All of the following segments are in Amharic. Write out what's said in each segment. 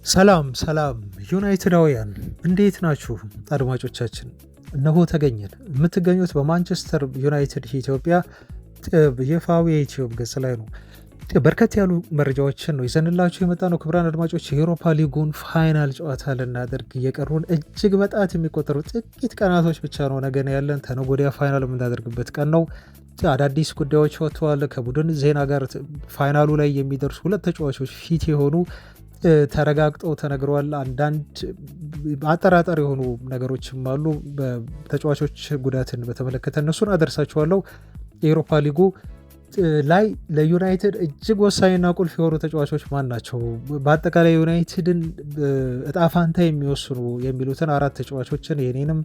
ሰላም ሰላም ዩናይትዳውያን እንዴት ናችሁ? አድማጮቻችን እነሆ ተገኘን። የምትገኙት በማንቸስተር ዩናይትድ ኢትዮጵያ ይፋዊ የዩቲዩብ ገጽ ላይ ነው። በርከት ያሉ መረጃዎችን ነው ይዘንላችሁ የመጣ ነው። ክቡራን አድማጮች የዩሮፓ ሊጉን ፋይናል ጨዋታ ልናደርግ እየቀሩን እጅግ በጣት የሚቆጠሩ ጥቂት ቀናቶች ብቻ ነው። ነገ ያለን ተነገ ወዲያ ፋይናል የምናደርግበት ቀን ነው። አዳዲስ ጉዳዮች ወጥተዋል። ከቡድን ዜና ጋር ፋይናሉ ላይ የሚደርሱ ሁለት ተጫዋቾች ፊት የሆኑ ተረጋግጠው ተነግረዋል። አንዳንድ አጠራጣሪ የሆኑ ነገሮችም አሉ። በተጫዋቾች ጉዳትን በተመለከተ እነሱን አደርሳችኋለሁ። የአውሮፓ ሊጉ ላይ ለዩናይትድ እጅግ ወሳኝና ቁልፍ የሆኑ ተጫዋቾች ማን ናቸው፣ በአጠቃላይ ዩናይትድን እጣ ፋንታ የሚወስኑ የሚሉትን አራት ተጫዋቾችን የኔንም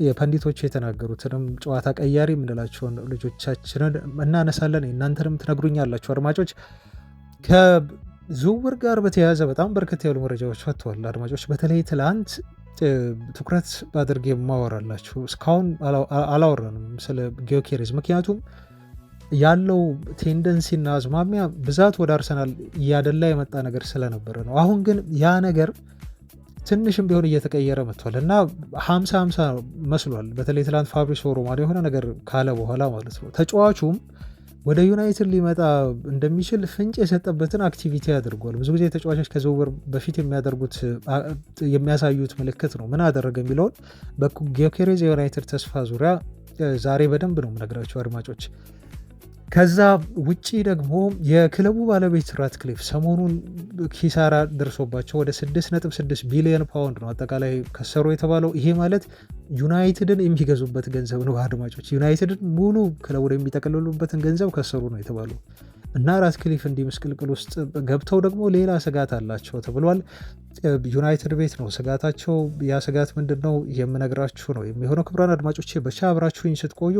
የፐንዲቶች የተናገሩትንም ጨዋታ ቀያሪ የምንላቸውን ልጆቻችንን እናነሳለን። እናንተንም ትነግሩኛላችሁ አድማጮች። ዝውውር ጋር በተያያዘ በጣም በርከት ያሉ መረጃዎች ወጥተዋል አድማጮች። በተለይ ትላንት ትኩረት አድርጌ የማወራላችሁ እስካሁን አላወራንም ስለ ጊዮኬሬዝ፣ ምክንያቱም ያለው ቴንደንሲና አዝማሚያ ብዛት ወደ አርሰናል እያደላ የመጣ ነገር ስለነበረ ነው። አሁን ግን ያ ነገር ትንሽም ቢሆን እየተቀየረ መጥቷል እና 50-50 መስሏል። በተለይ ትላንት ፋብሪዚዮ ሮማኖ የሆነ ነገር ካለ በኋላ ማለት ነው ተጫዋቹም ወደ ዩናይትድ ሊመጣ እንደሚችል ፍንጭ የሰጠበትን አክቲቪቲ አድርጓል። ብዙ ጊዜ ተጫዋቾች ከዝውውር በፊት የሚያሳዩት ምልክት ነው። ምን አደረገ የሚለውን በጊዮኬሬዝ የዩናይትድ ተስፋ ዙሪያ ዛሬ በደንብ ነው የምነግራቸው አድማጮች። ከዛ ውጪ ደግሞ የክለቡ ባለቤት ራትክሊፍ ሰሞኑን ኪሳራ ደርሶባቸው ወደ 6.6 ቢሊዮን ፓውንድ ነው አጠቃላይ ከሰሩ የተባለው። ይሄ ማለት ዩናይትድን የሚገዙበት ገንዘብ ነው አድማጮች። ዩናይትድን ሙሉ ክለቡን የሚጠቀልሉበትን ገንዘብ ከሰሩ ነው የተባለው እና ራትክሊፍ እንዲህ ምስቅልቅል ውስጥ ገብተው ደግሞ ሌላ ስጋት አላቸው ተብሏል። ዩናይትድ ቤት ነው ስጋታቸው። ያ ስጋት ምንድን ነው የምነግራችሁ ነው የሚሆነው። ክቡራን አድማጮቼ ብቻ አብራችሁኝ ስትቆዩ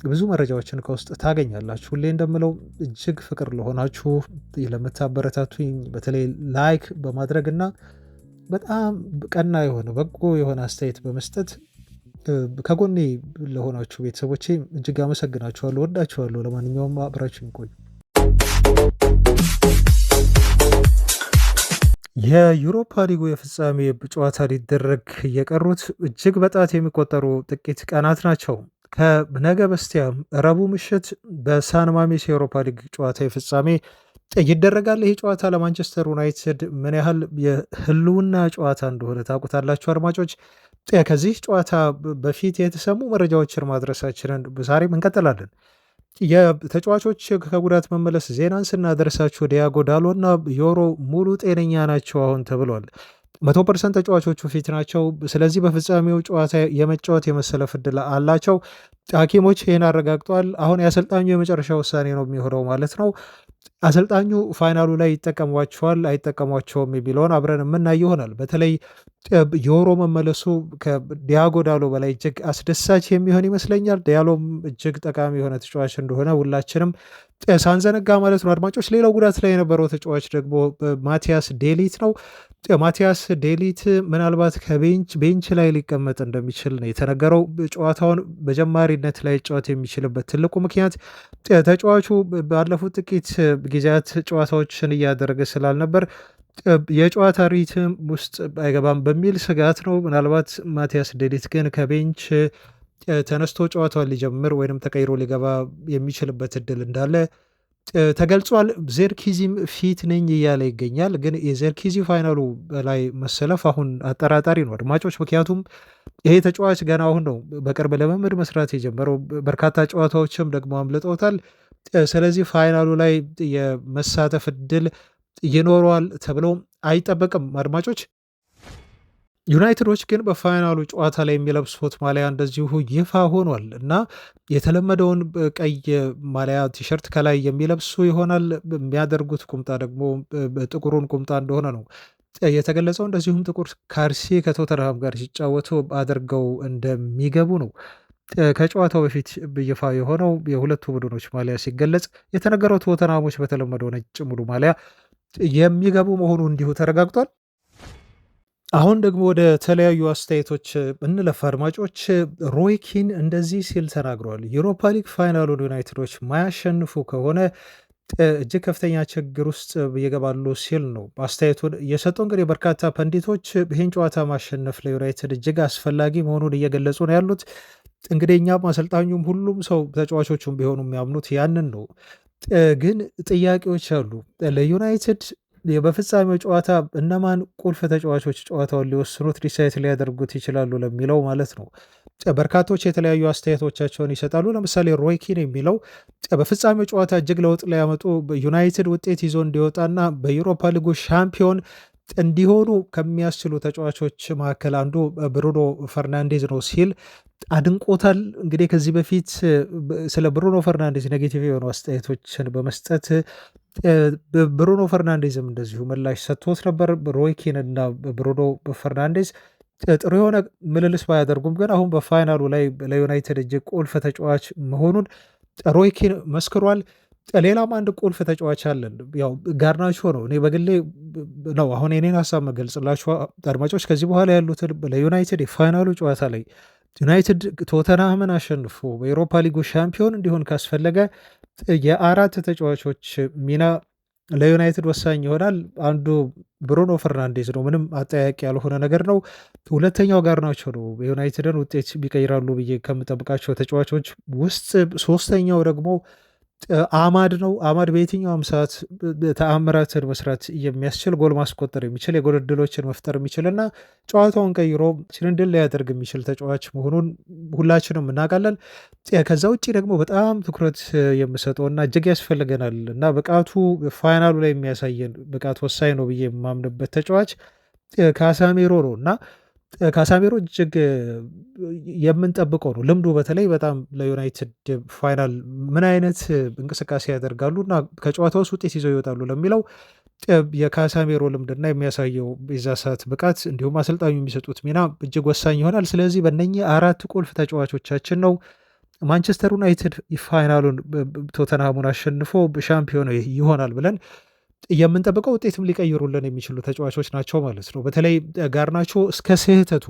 ብዙ መረጃዎችን ከውስጥ ታገኛላችሁ። ሁሌ እንደምለው እጅግ ፍቅር ለሆናችሁ ለምታበረታቱኝ በተለይ ላይክ በማድረግ እና በጣም ቀና የሆነ በጎ የሆነ አስተያየት በመስጠት ከጎኔ ለሆናችሁ ቤተሰቦቼ እጅግ አመሰግናችኋለሁ፣ ወዳችኋለሁ። ለማንኛውም አብራችሁኝ ቆዩ። የዩሮፓ ሊጉ የፍጻሜ ጨዋታ ሊደረግ የቀሩት እጅግ በጣት የሚቆጠሩ ጥቂት ቀናት ናቸው። ከነገ በስቲያ ረቡዕ ምሽት በሳን ማሜስ የአውሮፓ ሊግ ጨዋታ የፍጻሜ ይደረጋል። ይህ ጨዋታ ለማንቸስተር ዩናይትድ ምን ያህል የህልውና ጨዋታ እንደሆነ ታውቁታላችሁ አድማጮች። ከዚህ ጨዋታ በፊት የተሰሙ መረጃዎችን ማድረሳችንን ዛሬም እንቀጥላለን። የተጫዋቾች ከጉዳት መመለስ ዜናን ስናደርሳችሁ ዲያጎ ዳሎ እና ዮሮ ሙሉ ጤነኛ ናቸው አሁን ተብሏል። 100% ተጫዋቾቹ ፊት ናቸው። ስለዚህ በፍጻሜው ጨዋታ የመጫወት የመሰለፍ ዕድል አላቸው። ሐኪሞች ይህን አረጋግጠዋል። አሁን የአሰልጣኙ የመጨረሻ ውሳኔ ነው የሚሆነው ማለት ነው። አሰልጣኙ ፋይናሉ ላይ ይጠቀሟቸዋል አይጠቀሟቸውም የሚለውን አብረን የምናይ ይሆናል። በተለይ የወሮ መመለሱ ከዲያጎ ዳሎ በላይ እጅግ አስደሳች የሚሆን ይመስለኛል። ዲያሎም እጅግ ጠቃሚ የሆነ ተጫዋች እንደሆነ ሁላችንም ሳንዘነጋ ማለት ነው አድማጮች። ሌላው ጉዳት ላይ የነበረው ተጫዋች ደግሞ ማቲያስ ዴሊት ነው። ማቲያስ ዴሊት ምናልባት ከቤንች ላይ ሊቀመጥ እንደሚችል ነው የተነገረው። ጨዋታውን በጀማሪነት ላይ ጨዋታ የሚችልበት ትልቁ ምክንያት ተጫዋቹ ባለፉት ጥቂት ጊዜያት ጨዋታዎችን እያደረገ ስላልነበር የጨዋታ ሪትም ውስጥ አይገባም በሚል ስጋት ነው። ምናልባት ማቲያስ ዴሊት ግን ከቤንች ተነስቶ ጨዋታውን ሊጀምር ወይም ተቀይሮ ሊገባ የሚችልበት እድል እንዳለ ተገልጿል። ዜርኪዚም ፊት ነኝ እያለ ይገኛል። ግን የዜርኪዚ ፋይናሉ ላይ መሰለፍ አሁን አጠራጣሪ ነው አድማጮች። ምክንያቱም ይሄ ተጫዋች ገና አሁን ነው በቅርብ ልምምድ መስራት የጀመረው። በርካታ ጨዋታዎችም ደግሞ አምልጠውታል። ስለዚህ ፋይናሉ ላይ የመሳተፍ እድል ይኖረዋል ተብሎ አይጠበቅም አድማጮች። ዩናይትዶች ግን በፋይናሉ ጨዋታ ላይ የሚለብሱት ማሊያ እንደዚሁ ይፋ ሆኗል እና የተለመደውን ቀይ ማሊያ ቲሸርት ከላይ የሚለብሱ ይሆናል። የሚያደርጉት ቁምጣ ደግሞ ጥቁሩን ቁምጣ እንደሆነ ነው የተገለጸው። እንደዚሁም ጥቁር ካልሲ ከቶተንሃም ጋር ሲጫወቱ አድርገው እንደሚገቡ ነው ከጨዋታው በፊት ይፋ የሆነው። የሁለቱ ቡድኖች ማሊያ ሲገለጽ የተነገረው ቶተንሃሞች በተለመደው ነጭ ሙሉ ማሊያ የሚገቡ መሆኑ እንዲሁ ተረጋግጧል። አሁን ደግሞ ወደ ተለያዩ አስተያየቶች እንለፍ አድማጮች። ሮይ ኪን እንደዚህ ሲል ተናግረዋል። ዩሮፓ ሊግ ፋይናሉን ዩናይትዶች ማያሸንፉ ከሆነ እጅግ ከፍተኛ ችግር ውስጥ ይገባሉ ሲል ነው አስተያየቱን እየሰጠው። እንግዲህ በርካታ ፐንዲቶች ይህን ጨዋታ ማሸነፍ ለዩናይትድ እጅግ አስፈላጊ መሆኑን እየገለጹ ነው ያሉት። እንግዲህ እኛም አሰልጣኙም ሁሉም ሰው ተጫዋቾቹም ቢሆኑ የሚያምኑት ያንን ነው። ግን ጥያቄዎች አሉ ለዩናይትድ በፍጻሜው ጨዋታ እነማን ቁልፍ ተጫዋቾች ጨዋታውን ሊወስኑት ዲሳይት ሊያደርጉት ይችላሉ ለሚለው ማለት ነው። በርካቶች የተለያዩ አስተያየቶቻቸውን ይሰጣሉ። ለምሳሌ ሮይ ኪን የሚለው በፍጻሜው ጨዋታ እጅግ ለውጥ ሊያመጡ ዩናይትድ ውጤት ይዞ እንዲወጣና በዩሮፓ ሊጉ ሻምፒዮን እንዲሆኑ ከሚያስችሉ ተጫዋቾች መካከል አንዱ ብሩኖ ፈርናንዴዝ ነው ሲል አድንቆታል። እንግዲህ ከዚህ በፊት ስለ ብሩኖ ፈርናንዴዝ ኔጌቲቭ የሆኑ አስተያየቶችን በመስጠት ብሩኖ ፈርናንዴዝም እንደዚሁ ምላሽ ሰጥቶት ነበር። ሮይ ኪን እና ብሩኖ ፈርናንዴዝ ጥሩ የሆነ ምልልስ ባያደርጉም ግን አሁን በፋይናሉ ላይ ለዩናይትድ እጅግ ቁልፍ ተጫዋች መሆኑን ሮይ ኪን መስክሯል። ሌላም አንድ ቁልፍ ተጫዋች አለን፣ ያው ጋርናቾ ነው። እኔ በግሌ ነው አሁን የኔን ሀሳብ መገልጽላችሁ አድማጮች። ከዚህ በኋላ ያሉትን ለዩናይትድ የፋይናሉ ጨዋታ ላይ ዩናይትድ ቶተንሃምን አሸንፎ በኤሮፓ ሊጉ ሻምፒዮን እንዲሆን ካስፈለገ የአራት ተጫዋቾች ሚና ለዩናይትድ ወሳኝ ይሆናል። አንዱ ብሩኖ ፈርናንዴዝ ነው፣ ምንም አጠያቂ ያልሆነ ነገር ነው። ሁለተኛው ጋርናቾ ነው፣ የዩናይትድን ውጤት ቢቀይራሉ ብዬ ከምጠብቃቸው ተጫዋቾች ውስጥ። ሶስተኛው ደግሞ አማድ ነው። አማድ በየትኛውም ሰዓት ተአምራትን መስራት የሚያስችል ጎል ማስቆጠር የሚችል የጎል ዕድሎችን መፍጠር የሚችል እና ጨዋታውን ቀይሮ ድል ሊያደርግ የሚችል ተጫዋች መሆኑን ሁላችንም እናውቃለን። ከዛ ውጭ ደግሞ በጣም ትኩረት የምሰጠውና እጅግ ያስፈልገናል እና ብቃቱ ፋይናሉ ላይ የሚያሳየን ብቃት ወሳኝ ነው ብዬ የማምንበት ተጫዋች ካሳሜሮ ነው እና ካሳሜሮ እጅግ የምንጠብቀው ነው። ልምዱ በተለይ በጣም ለዩናይትድ ፋይናል ምን አይነት እንቅስቃሴ ያደርጋሉ እና ከጨዋታ ውስጥ ውጤት ይዘው ይወጣሉ ለሚለው የካሳሜሮ ልምድና የሚያሳየው የዛ ሰዓት ብቃት እንዲሁም አሰልጣኙ የሚሰጡት ሚና እጅግ ወሳኝ ይሆናል። ስለዚህ በእነኚህ አራት ቁልፍ ተጫዋቾቻችን ነው ማንቸስተር ዩናይትድ ፋይናሉን ቶተንሃሙን አሸንፎ ሻምፒዮን ይሆናል ብለን የምንጠብቀው። ውጤትም ሊቀይሩልን የሚችሉ ተጫዋቾች ናቸው ማለት ነው። በተለይ ጋርናቾ እስከ ስህተቱ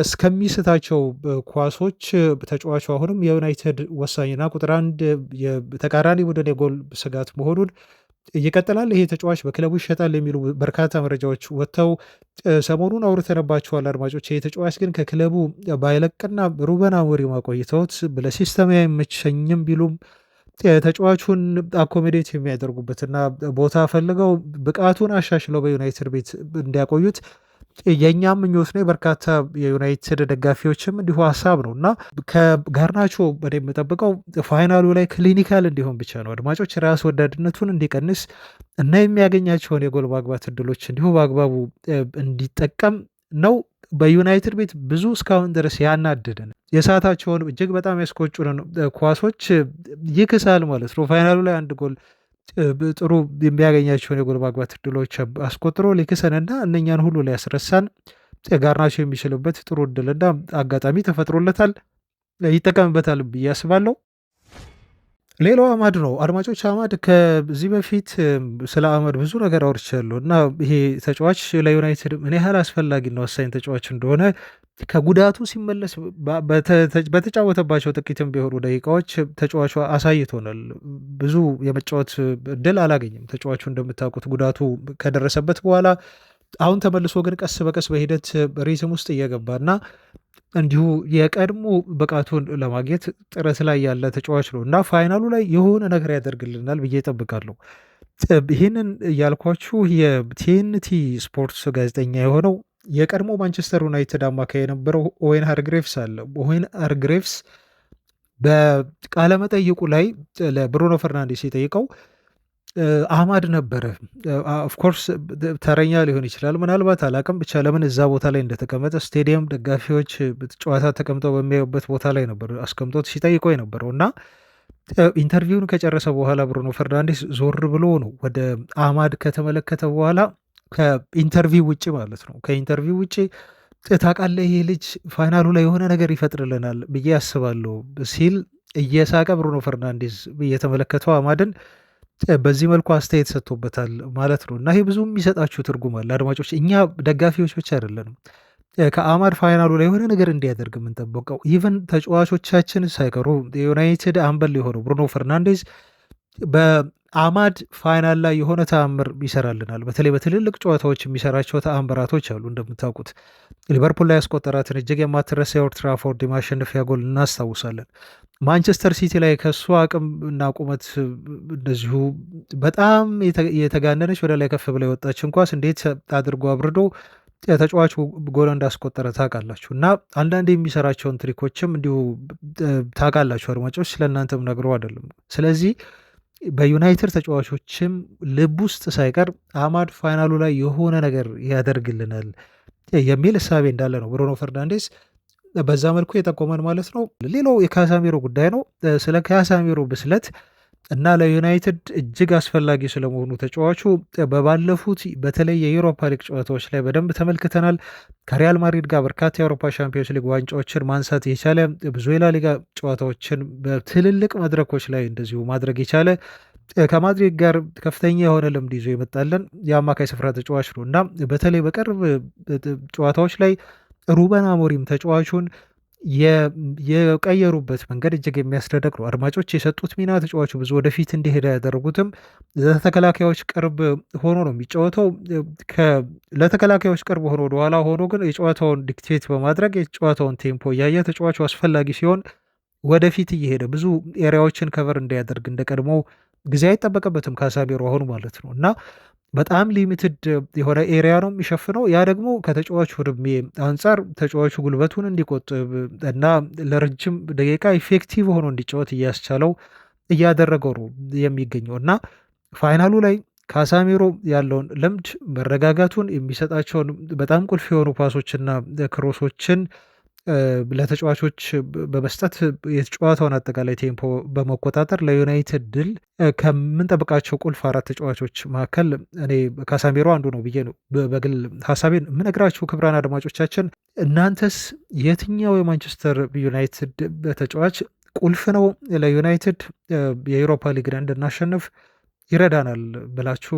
እስከሚስታቸው ኳሶች ተጫዋቹ አሁንም የዩናይትድ ወሳኝና ቁጥር አንድ የተቃራኒ ቡድን የጎል ስጋት መሆኑን ይቀጥላል። ይሄ ተጫዋች በክለቡ ይሸጣል የሚሉ በርካታ መረጃዎች ወጥተው ሰሞኑን አውርተንባቸዋል አድማጮች። ይሄ ተጫዋች ግን ከክለቡ ባይለቅና ሩበን አሞሪም አቆይተውት ለሲስተም አይመቸኝም ቢሉም ተጫዋቹን አኮሜዴት የሚያደርጉበትና ቦታ ፈልገው ብቃቱን አሻሽለው በዩናይትድ ቤት እንዲያቆዩት የእኛም ምኞት ነው። በርካታ የዩናይትድ ደጋፊዎችም እንዲሁ ሀሳብ ነው እና ከጋርናቾ በደ የምጠብቀው ፋይናሉ ላይ ክሊኒካል እንዲሆን ብቻ ነው። አድማጮች ራስ ወዳድነቱን እንዲቀንስ እና የሚያገኛቸውን የጎል ማግባት እድሎች እንዲሁ በአግባቡ እንዲጠቀም ነው። በዩናይትድ ቤት ብዙ እስካሁን ድረስ ያናድድን የሰዓታቸውን እጅግ በጣም ያስቆጩንን ኳሶች ይክሳል ማለት ነው። ፋይናሉ ላይ አንድ ጎል ጥሩ የሚያገኛቸውን የጎል ማግባት እድሎች አስቆጥሮ ሊክሰንና እነኛን ሁሉ ሊያስረሳን ጋርናቾ የሚችልበት ጥሩ እድልና አጋጣሚ ተፈጥሮለታል። ይጠቀምበታል ብዬ አስባለሁ። ሌላው አማድ ነው አድማጮች። አማድ ከዚህ በፊት ስለ አማድ ብዙ ነገር አውርቻለሁ እና ይሄ ተጫዋች ለዩናይትድ ምን ያህል አስፈላጊና ወሳኝ ተጫዋች እንደሆነ ከጉዳቱ ሲመለስ በተጫወተባቸው ጥቂትም ቢሆኑ ደቂቃዎች ተጫዋቹ አሳይቶናል። ብዙ የመጫወት እድል አላገኝም ተጫዋቹ እንደምታውቁት ጉዳቱ ከደረሰበት በኋላ። አሁን ተመልሶ ግን ቀስ በቀስ በሂደት ሪትም ውስጥ እየገባና እንዲሁ የቀድሞ ብቃቱን ለማግኘት ጥረት ላይ ያለ ተጫዋች ነው እና ፋይናሉ ላይ የሆነ ነገር ያደርግልናል ብዬ እጠብቃለሁ። ይህንን ያልኳችሁ የቲኤንቲ ስፖርትስ ጋዜጠኛ የሆነው የቀድሞ ማንቸስተር ዩናይትድ አማካይ የነበረው ኦዌን ሃርግሬቭስ አለ። ኦዌን ሃርግሬቭስ በቃለመጠይቁ ላይ ለብሩኖ ፈርናንዴስ የጠይቀው አማድ ነበረ። ኦፍኮርስ ተረኛ ሊሆን ይችላል ምናልባት አላቅም፣ ብቻ ለምን እዛ ቦታ ላይ እንደተቀመጠ ስቴዲየም ደጋፊዎች ጨዋታ ተቀምጠው በሚያዩበት ቦታ ላይ ነበር አስቀምጦት ሲጠይቀው የነበረው እና ኢንተርቪውን ከጨረሰ በኋላ ብሩኖ ፈርናንዴስ ዞር ብሎ ነው ወደ አማድ ከተመለከተ በኋላ ከኢንተርቪው ውጭ ማለት ነው ከኢንተርቪው ውጭ ታውቃለህ ይሄ ልጅ ፋይናሉ ላይ የሆነ ነገር ይፈጥርልናል ብዬ አስባለሁ ሲል እየሳቀ ብሩኖ ፈርናንዴስ እየተመለከተው አማድን በዚህ መልኩ አስተያየት ሰጥቶበታል ማለት ነው። እና ይሄ ብዙ የሚሰጣችሁ ትርጉም አለ አድማጮች። እኛ ደጋፊዎች ብቻ አይደለንም ከአማድ ፋይናሉ ላይ የሆነ ነገር እንዲያደርግ የምንጠበቀው። ኢቨን ተጫዋቾቻችን ሳይቀሩ የዩናይትድ አምበል የሆነው ብሩኖ ፈርናንዴዝ አማድ ፋይናል ላይ የሆነ ተአምር ይሰራልናል። በተለይ በትልልቅ ጨዋታዎች የሚሰራቸው ተአምራቶች አሉ። እንደምታውቁት ሊቨርፑል ላይ ያስቆጠራትን እጅግ የማትረሳ የኦልድ ትራፎርድ የማሸነፊያ ጎል እናስታውሳለን። ማንቸስተር ሲቲ ላይ ከእሱ አቅም እና ቁመት እንደዚሁ በጣም የተጋነነች ወደ ላይ ከፍ ብላ የወጣችን ኳስ እንዴት አድርጎ አብርዶ ተጫዋቹ ጎል እንዳስቆጠረ ታውቃላችሁ። እና አንዳንድ የሚሰራቸውን ትሪኮችም እንዲሁ ታውቃላችሁ አድማጮች፣ ስለእናንተም ነግረው አይደለም። ስለዚህ በዩናይትድ ተጫዋቾችም ልብ ውስጥ ሳይቀር አማድ ፋይናሉ ላይ የሆነ ነገር ያደርግልናል የሚል እሳቤ እንዳለ ነው ብሩኖ ፈርናንዴስ በዛ መልኩ የጠቆመን ማለት ነው። ሌላው የካሳሜሮ ጉዳይ ነው። ስለ ካሳሜሮ ብስለት እና ለዩናይትድ እጅግ አስፈላጊ ስለመሆኑ ተጫዋቹ በባለፉት በተለይ የዩሮፓ ሊግ ጨዋታዎች ላይ በደንብ ተመልክተናል። ከሪያል ማድሪድ ጋር በርካታ የአውሮፓ ሻምፒዮንስ ሊግ ዋንጫዎችን ማንሳት የቻለ ብዙ የላሊጋ ጨዋታዎችን በትልልቅ መድረኮች ላይ እንደዚሁ ማድረግ የቻለ ከማድሪድ ጋር ከፍተኛ የሆነ ልምድ ይዞ የመጣለን የአማካይ ስፍራ ተጫዋች ነው እና በተለይ በቅርብ ጨዋታዎች ላይ ሩበን አሞሪም ተጫዋቹን የቀየሩበት መንገድ እጅግ የሚያስደንቅ ነው። አድማጮች የሰጡት ሚና ተጫዋቹ ብዙ ወደፊት እንዲሄድ ያደረጉትም ለተከላካዮች ቅርብ ሆኖ ነው የሚጫወተው። ለተከላካዮች ቅርብ ሆኖ ወደኋላ ሆኖ ግን የጨዋታውን ዲክቴት በማድረግ የጨዋታውን ቴምፖ እያየ ተጫዋቹ አስፈላጊ ሲሆን ወደፊት እየሄደ ብዙ ኤሪያዎችን ከቨር እንዲያደርግ እንደ ቀድሞ ጊዜ አይጠበቅበትም ካሳሜሮ አሁን ማለት ነው እና በጣም ሊሚትድ የሆነ ኤሪያ ነው የሚሸፍነው። ያ ደግሞ ከተጫዋቹ እድሜ አንጻር ተጫዋቹ ጉልበቱን እንዲቆጥብ እና ለረጅም ደቂቃ ኢፌክቲቭ ሆኖ እንዲጫወት እያስቻለው እያደረገው ነው የሚገኘው እና ፋይናሉ ላይ ካሳሜሮ ያለውን ልምድ መረጋጋቱን የሚሰጣቸውን በጣም ቁልፍ የሆኑ ፓሶችና ክሮሶችን ለተጫዋቾች በመስጠት የጨዋታውን አጠቃላይ ቴምፖ በመቆጣጠር ለዩናይትድ ድል ከምንጠብቃቸው ቁልፍ 4 ተጫዋቾች መካከል እኔ ካሳሜሮ አንዱ ነው ብዬ ነው በግል ሀሳቤን የምነግራችሁ። ክቡራን አድማጮቻችን እናንተስ የትኛው የማንቸስተር ዩናይትድ ተጫዋች ቁልፍ ነው ለዩናይትድ የዩሮፓ ሊግን እንድናሸንፍ ይረዳናል ብላችሁ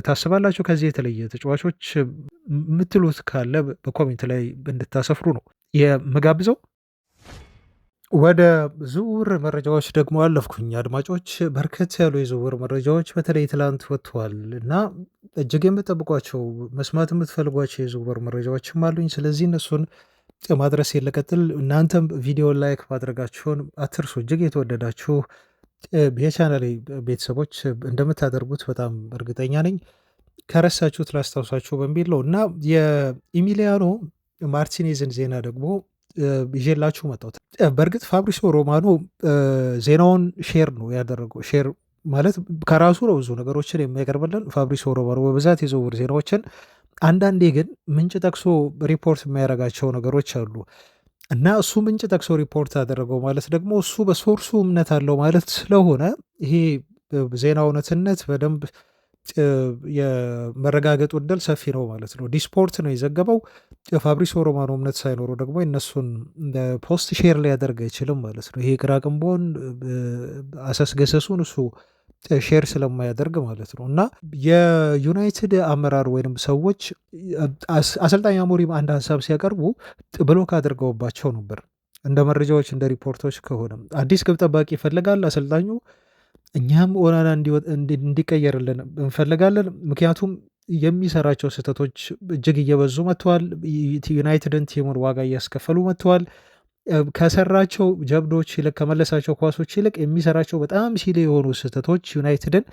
ታስባላችሁ? ከዚህ የተለየ ተጫዋቾች የምትሉት ካለ በኮሜንት ላይ እንድታሰፍሩ ነው የምጋብዘው። ወደ ዝውውር መረጃዎች ደግሞ አለፍኩኝ አድማጮች። በርከት ያሉ የዝውውር መረጃዎች በተለይ ትላንት ወጥተዋል እና እጅግ የምጠብቋቸው መስማት የምትፈልጓቸው የዝውውር መረጃዎችም አሉኝ። ስለዚህ እነሱን ማድረስ የለቀጥል እናንተም ቪዲዮ ላይክ ማድረጋችሁን አትርሱ። እጅግ የተወደዳችሁ የቻናሌ ቤተሰቦች እንደምታደርጉት በጣም እርግጠኛ ነኝ። ከረሳችሁት ላስታውሳችሁ በሚል ነው እና የኢሚሊያኖ ማርቲኔዝን ዜና ደግሞ ይዤላችሁ መጣሁት። በእርግጥ ፋብሪሶ ሮማኖ ዜናውን ሼር ነው ያደረገው። ሼር ማለት ከራሱ ነው ብዙ ነገሮችን የሚያቀርብልን ፋብሪሶ ሮማኖ በብዛት የዝውውር ዜናዎችን። አንዳንዴ ግን ምንጭ ጠቅሶ ሪፖርት የሚያደርጋቸው ነገሮች አሉ እና እሱ ምንጭ ጠቅሶ ሪፖርት አደረገው ማለት ደግሞ እሱ በሶርሱ እምነት አለው ማለት ስለሆነ ይሄ ዜና እውነትነት በደንብ የመረጋገጡ እድል ሰፊ ነው ማለት ነው። ዲስፖርት ነው የዘገበው። ፋብሪሶ ሮማኖ እምነት ሳይኖረው ደግሞ የነሱን ፖስት ሼር ሊያደርግ አይችልም ማለት ነው። ይሄ ቅራቅንቦን አሰስገሰሱን እሱ ሼር ስለማያደርግ ማለት ነው እና የዩናይትድ አመራር ወይም ሰዎች አሰልጣኝ አሞሪም አንድ ሀሳብ ሲያቀርቡ ብሎክ አድርገውባቸው ነበር። እንደ መረጃዎች እንደ ሪፖርቶች ከሆነ አዲስ ግብ ጠባቂ ይፈልጋል አሰልጣኙ። እኛም ኦናና እንዲቀየርልን እንፈልጋለን፣ ምክንያቱም የሚሰራቸው ስህተቶች እጅግ እየበዙ መጥተዋል። ዩናይትድን ቲሙን ዋጋ እያስከፈሉ መጥተዋል። ከሰራቸው ጀብዶች ይልቅ ከመለሳቸው ኳሶች ይልቅ የሚሰራቸው በጣም ሲሌ የሆኑ ስህተቶች ዩናይትድን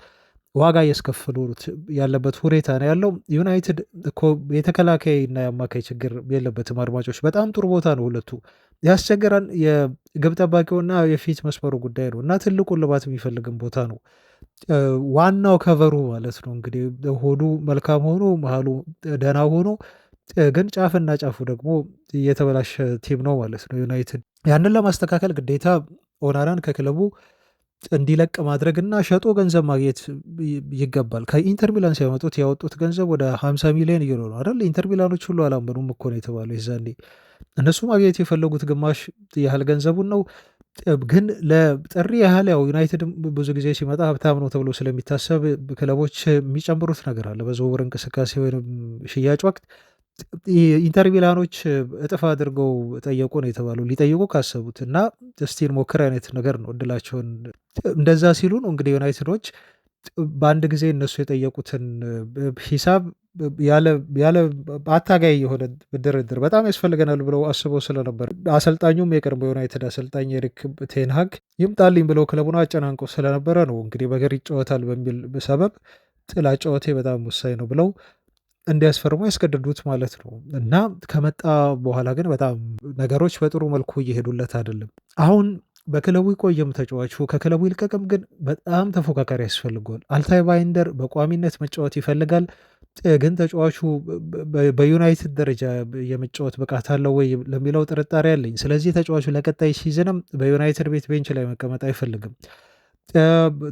ዋጋ እያስከፈሉ ያለበት ሁኔታ ነው ያለው። ዩናይትድ የተከላካይ እና የአማካይ ችግር የለበትም አድማጮች፣ በጣም ጥሩ ቦታ ነው ሁለቱ። ያስቸገራን የግብ ጠባቂውና የፊት መስመሩ ጉዳይ ነው እና ትልቁን ልባት የሚፈልግም ቦታ ነው። ዋናው ከቨሩ ማለት ነው እንግዲህ ሆዱ መልካም ሆኖ መሀሉ ደህና ሆኖ ግን ጫፍና ጫፉ ደግሞ የተበላሸ ቲም ነው ማለት ነው ዩናይትድ። ያንን ለማስተካከል ግዴታ ኦናናን ከክለቡ እንዲለቅ ማድረግና ሸጦ ገንዘብ ማግኘት ይገባል። ከኢንተር ሚላን ሲያመጡት ያወጡት ገንዘብ ወደ 50 ሚሊዮን ዩሮ ነው አይደል? ኢንተር ሚላኖች ሁሉ አላመኑም እኮ ነው የተባለው የዛኔ። እነሱ ማግኘት የፈለጉት ግማሽ ያህል ገንዘቡን ነው። ግን ለጥሪ ያህል ያው ዩናይትድ ብዙ ጊዜ ሲመጣ ሀብታም ነው ተብሎ ስለሚታሰብ ክለቦች የሚጨምሩት ነገር አለ በዝውውር እንቅስቃሴ ወይም ሽያጭ ወቅት። ኢንተር ሚላኖች እጥፍ አድርገው ጠየቁ ነው የተባለው ሊጠይቁ ካሰቡት እና ስቲል ሞክር አይነት ነገር ነው እድላቸውን። እንደዛ ሲሉ ነው እንግዲህ ዩናይትዶች በአንድ ጊዜ እነሱ የጠየቁትን ሂሳብ ያለ ያለ አታጋይ የሆነ ድርድር በጣም ያስፈልገናል ብለው አስበው ስለነበር አሰልጣኙም የቀድሞ ዩናይትድ አሰልጣኝ ኤሪክ ቴንሃግ ይምጣልኝ ብለው ክለቡን አጨናንቀው ስለነበረ ነው እንግዲህ በእግር ይጫወታል በሚል ሰበብ ጥላ ጨዋቴ በጣም ወሳኝ ነው ብለው እንዲያስፈርሙ ያስገድዱት ማለት ነው። እና ከመጣ በኋላ ግን በጣም ነገሮች በጥሩ መልኩ እየሄዱለት አይደለም። አሁን በክለቡ ይቆየም ተጫዋቹ ከክለቡ ይልቀቅም፣ ግን በጣም ተፎካካሪ ያስፈልገዋል። አልታይ ባይንደር በቋሚነት መጫወት ይፈልጋል፣ ግን ተጫዋቹ በዩናይትድ ደረጃ የመጫወት ብቃት አለው ወይ ለሚለው ጥርጣሬ አለኝ። ስለዚህ ተጫዋቹ ለቀጣይ ሲዝንም በዩናይትድ ቤት ቤንች ላይ መቀመጥ አይፈልግም።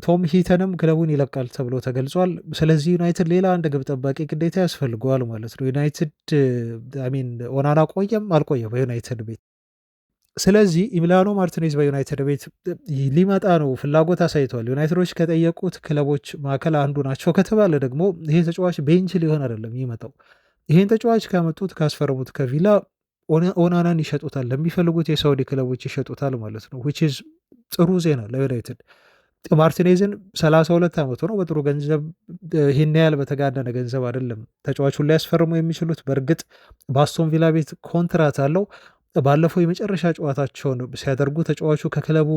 ቶም ሂተንም ክለቡን ይለቃል ተብሎ ተገልጿል። ስለዚህ ዩናይትድ ሌላ አንድ ግብ ጠባቂ ግዴታ ያስፈልገዋል ማለት ነው። ዩናይትድ ሚን ኦናና ቆየም አልቆየም በዩናይትድ ቤት። ስለዚህ ኢሚሊያኖ ማርቲኔዝ በዩናይትድ ቤት ሊመጣ ነው፣ ፍላጎት አሳይተዋል። ዩናይትዶች ከጠየቁት ክለቦች መካከል አንዱ ናቸው ከተባለ ደግሞ ይሄ ተጫዋች ቤንች ሊሆን አይደለም ይመጣው። ይሄን ተጫዋች ካመጡት ካስፈረሙት ከቪላ ኦናናን ይሸጡታል፣ ለሚፈልጉት የሳውዲ ክለቦች ይሸጡታል ማለት ነው። ዊች ኢዝ ጥሩ ዜና ለዩናይትድ። ማርቲኔዝን 32 ዓመቱ ነው። በጥሩ ገንዘብ ይህን ያህል በተጋነነ ገንዘብ አይደለም ተጫዋቹን ሊያስፈርሙ የሚችሉት። በእርግጥ በአስቶን ቪላ ቤት ኮንትራት አለው። ባለፈው የመጨረሻ ጨዋታቸውን ሲያደርጉ ተጫዋቹ ከክለቡ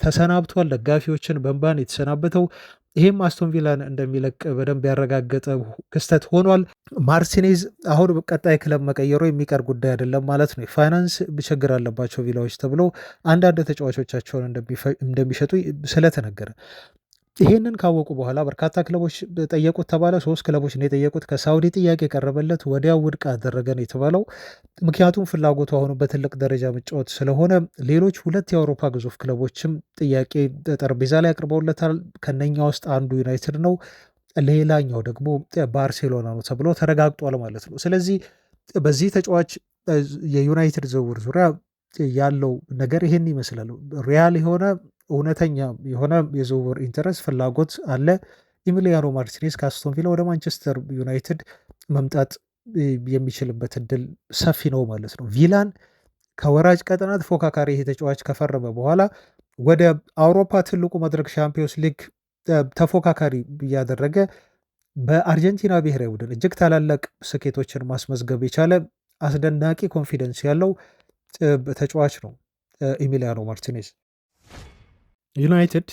ተሰናብቷል። ደጋፊዎችን በእንባን የተሰናበተው ይህም አስቶን ቪላን እንደሚለቅ በደንብ ያረጋገጠ ክስተት ሆኗል። ማርቲኔዝ አሁን ቀጣይ ክለብ መቀየሩ የሚቀር ጉዳይ አይደለም ማለት ነው። የፋይናንስ ችግር አለባቸው ቪላዎች ተብሎ አንዳንድ ተጫዋቾቻቸውን እንደሚሸጡ ስለተነገረ ይሄንን ካወቁ በኋላ በርካታ ክለቦች ጠየቁት ተባለ። 3 ክለቦች ነው የጠየቁት። ከሳውዲ ጥያቄ የቀረበለት ወዲያው ውድቅ አደረገን የተባለው ምክንያቱም ፍላጎቱ አሁኑ በትልቅ ደረጃ መጫወት ስለሆነ ሌሎች 2 የአውሮፓ ግዙፍ ክለቦችም ጥያቄ ጠረጴዛ ላይ አቅርበውለታል። ከነኛ ውስጥ አንዱ ዩናይትድ ነው፣ ሌላኛው ደግሞ ባርሴሎና ነው ተብሎ ተረጋግጧል ማለት ነው። ስለዚህ በዚህ ተጫዋች የዩናይትድ ዝውውር ዙሪያ ያለው ነገር ይሄን ይመስላል። ሪያል የሆነ እውነተኛ የሆነ የዝውውር ኢንተረስት ፍላጎት አለ። ኢሚሊያኖ ማርቲኔዝ ከአስቶን ቪላ ወደ ማንቸስተር ዩናይትድ መምጣት የሚችልበት እድል ሰፊ ነው ማለት ነው። ቪላን ከወራጅ ቀጠና ተፎካካሪ ይሄ ተጫዋች ከፈረመ በኋላ ወደ አውሮፓ ትልቁ መድረክ ሻምፒዮንስ ሊግ ተፎካካሪ እያደረገ በአርጀንቲና ብሔራዊ ቡድን እጅግ ታላላቅ ስኬቶችን ማስመዝገብ የቻለ አስደናቂ ኮንፊደንስ ያለው ተጫዋች ነው ኢሚሊያኖ ማርቲኔዝ። ዩናይትድ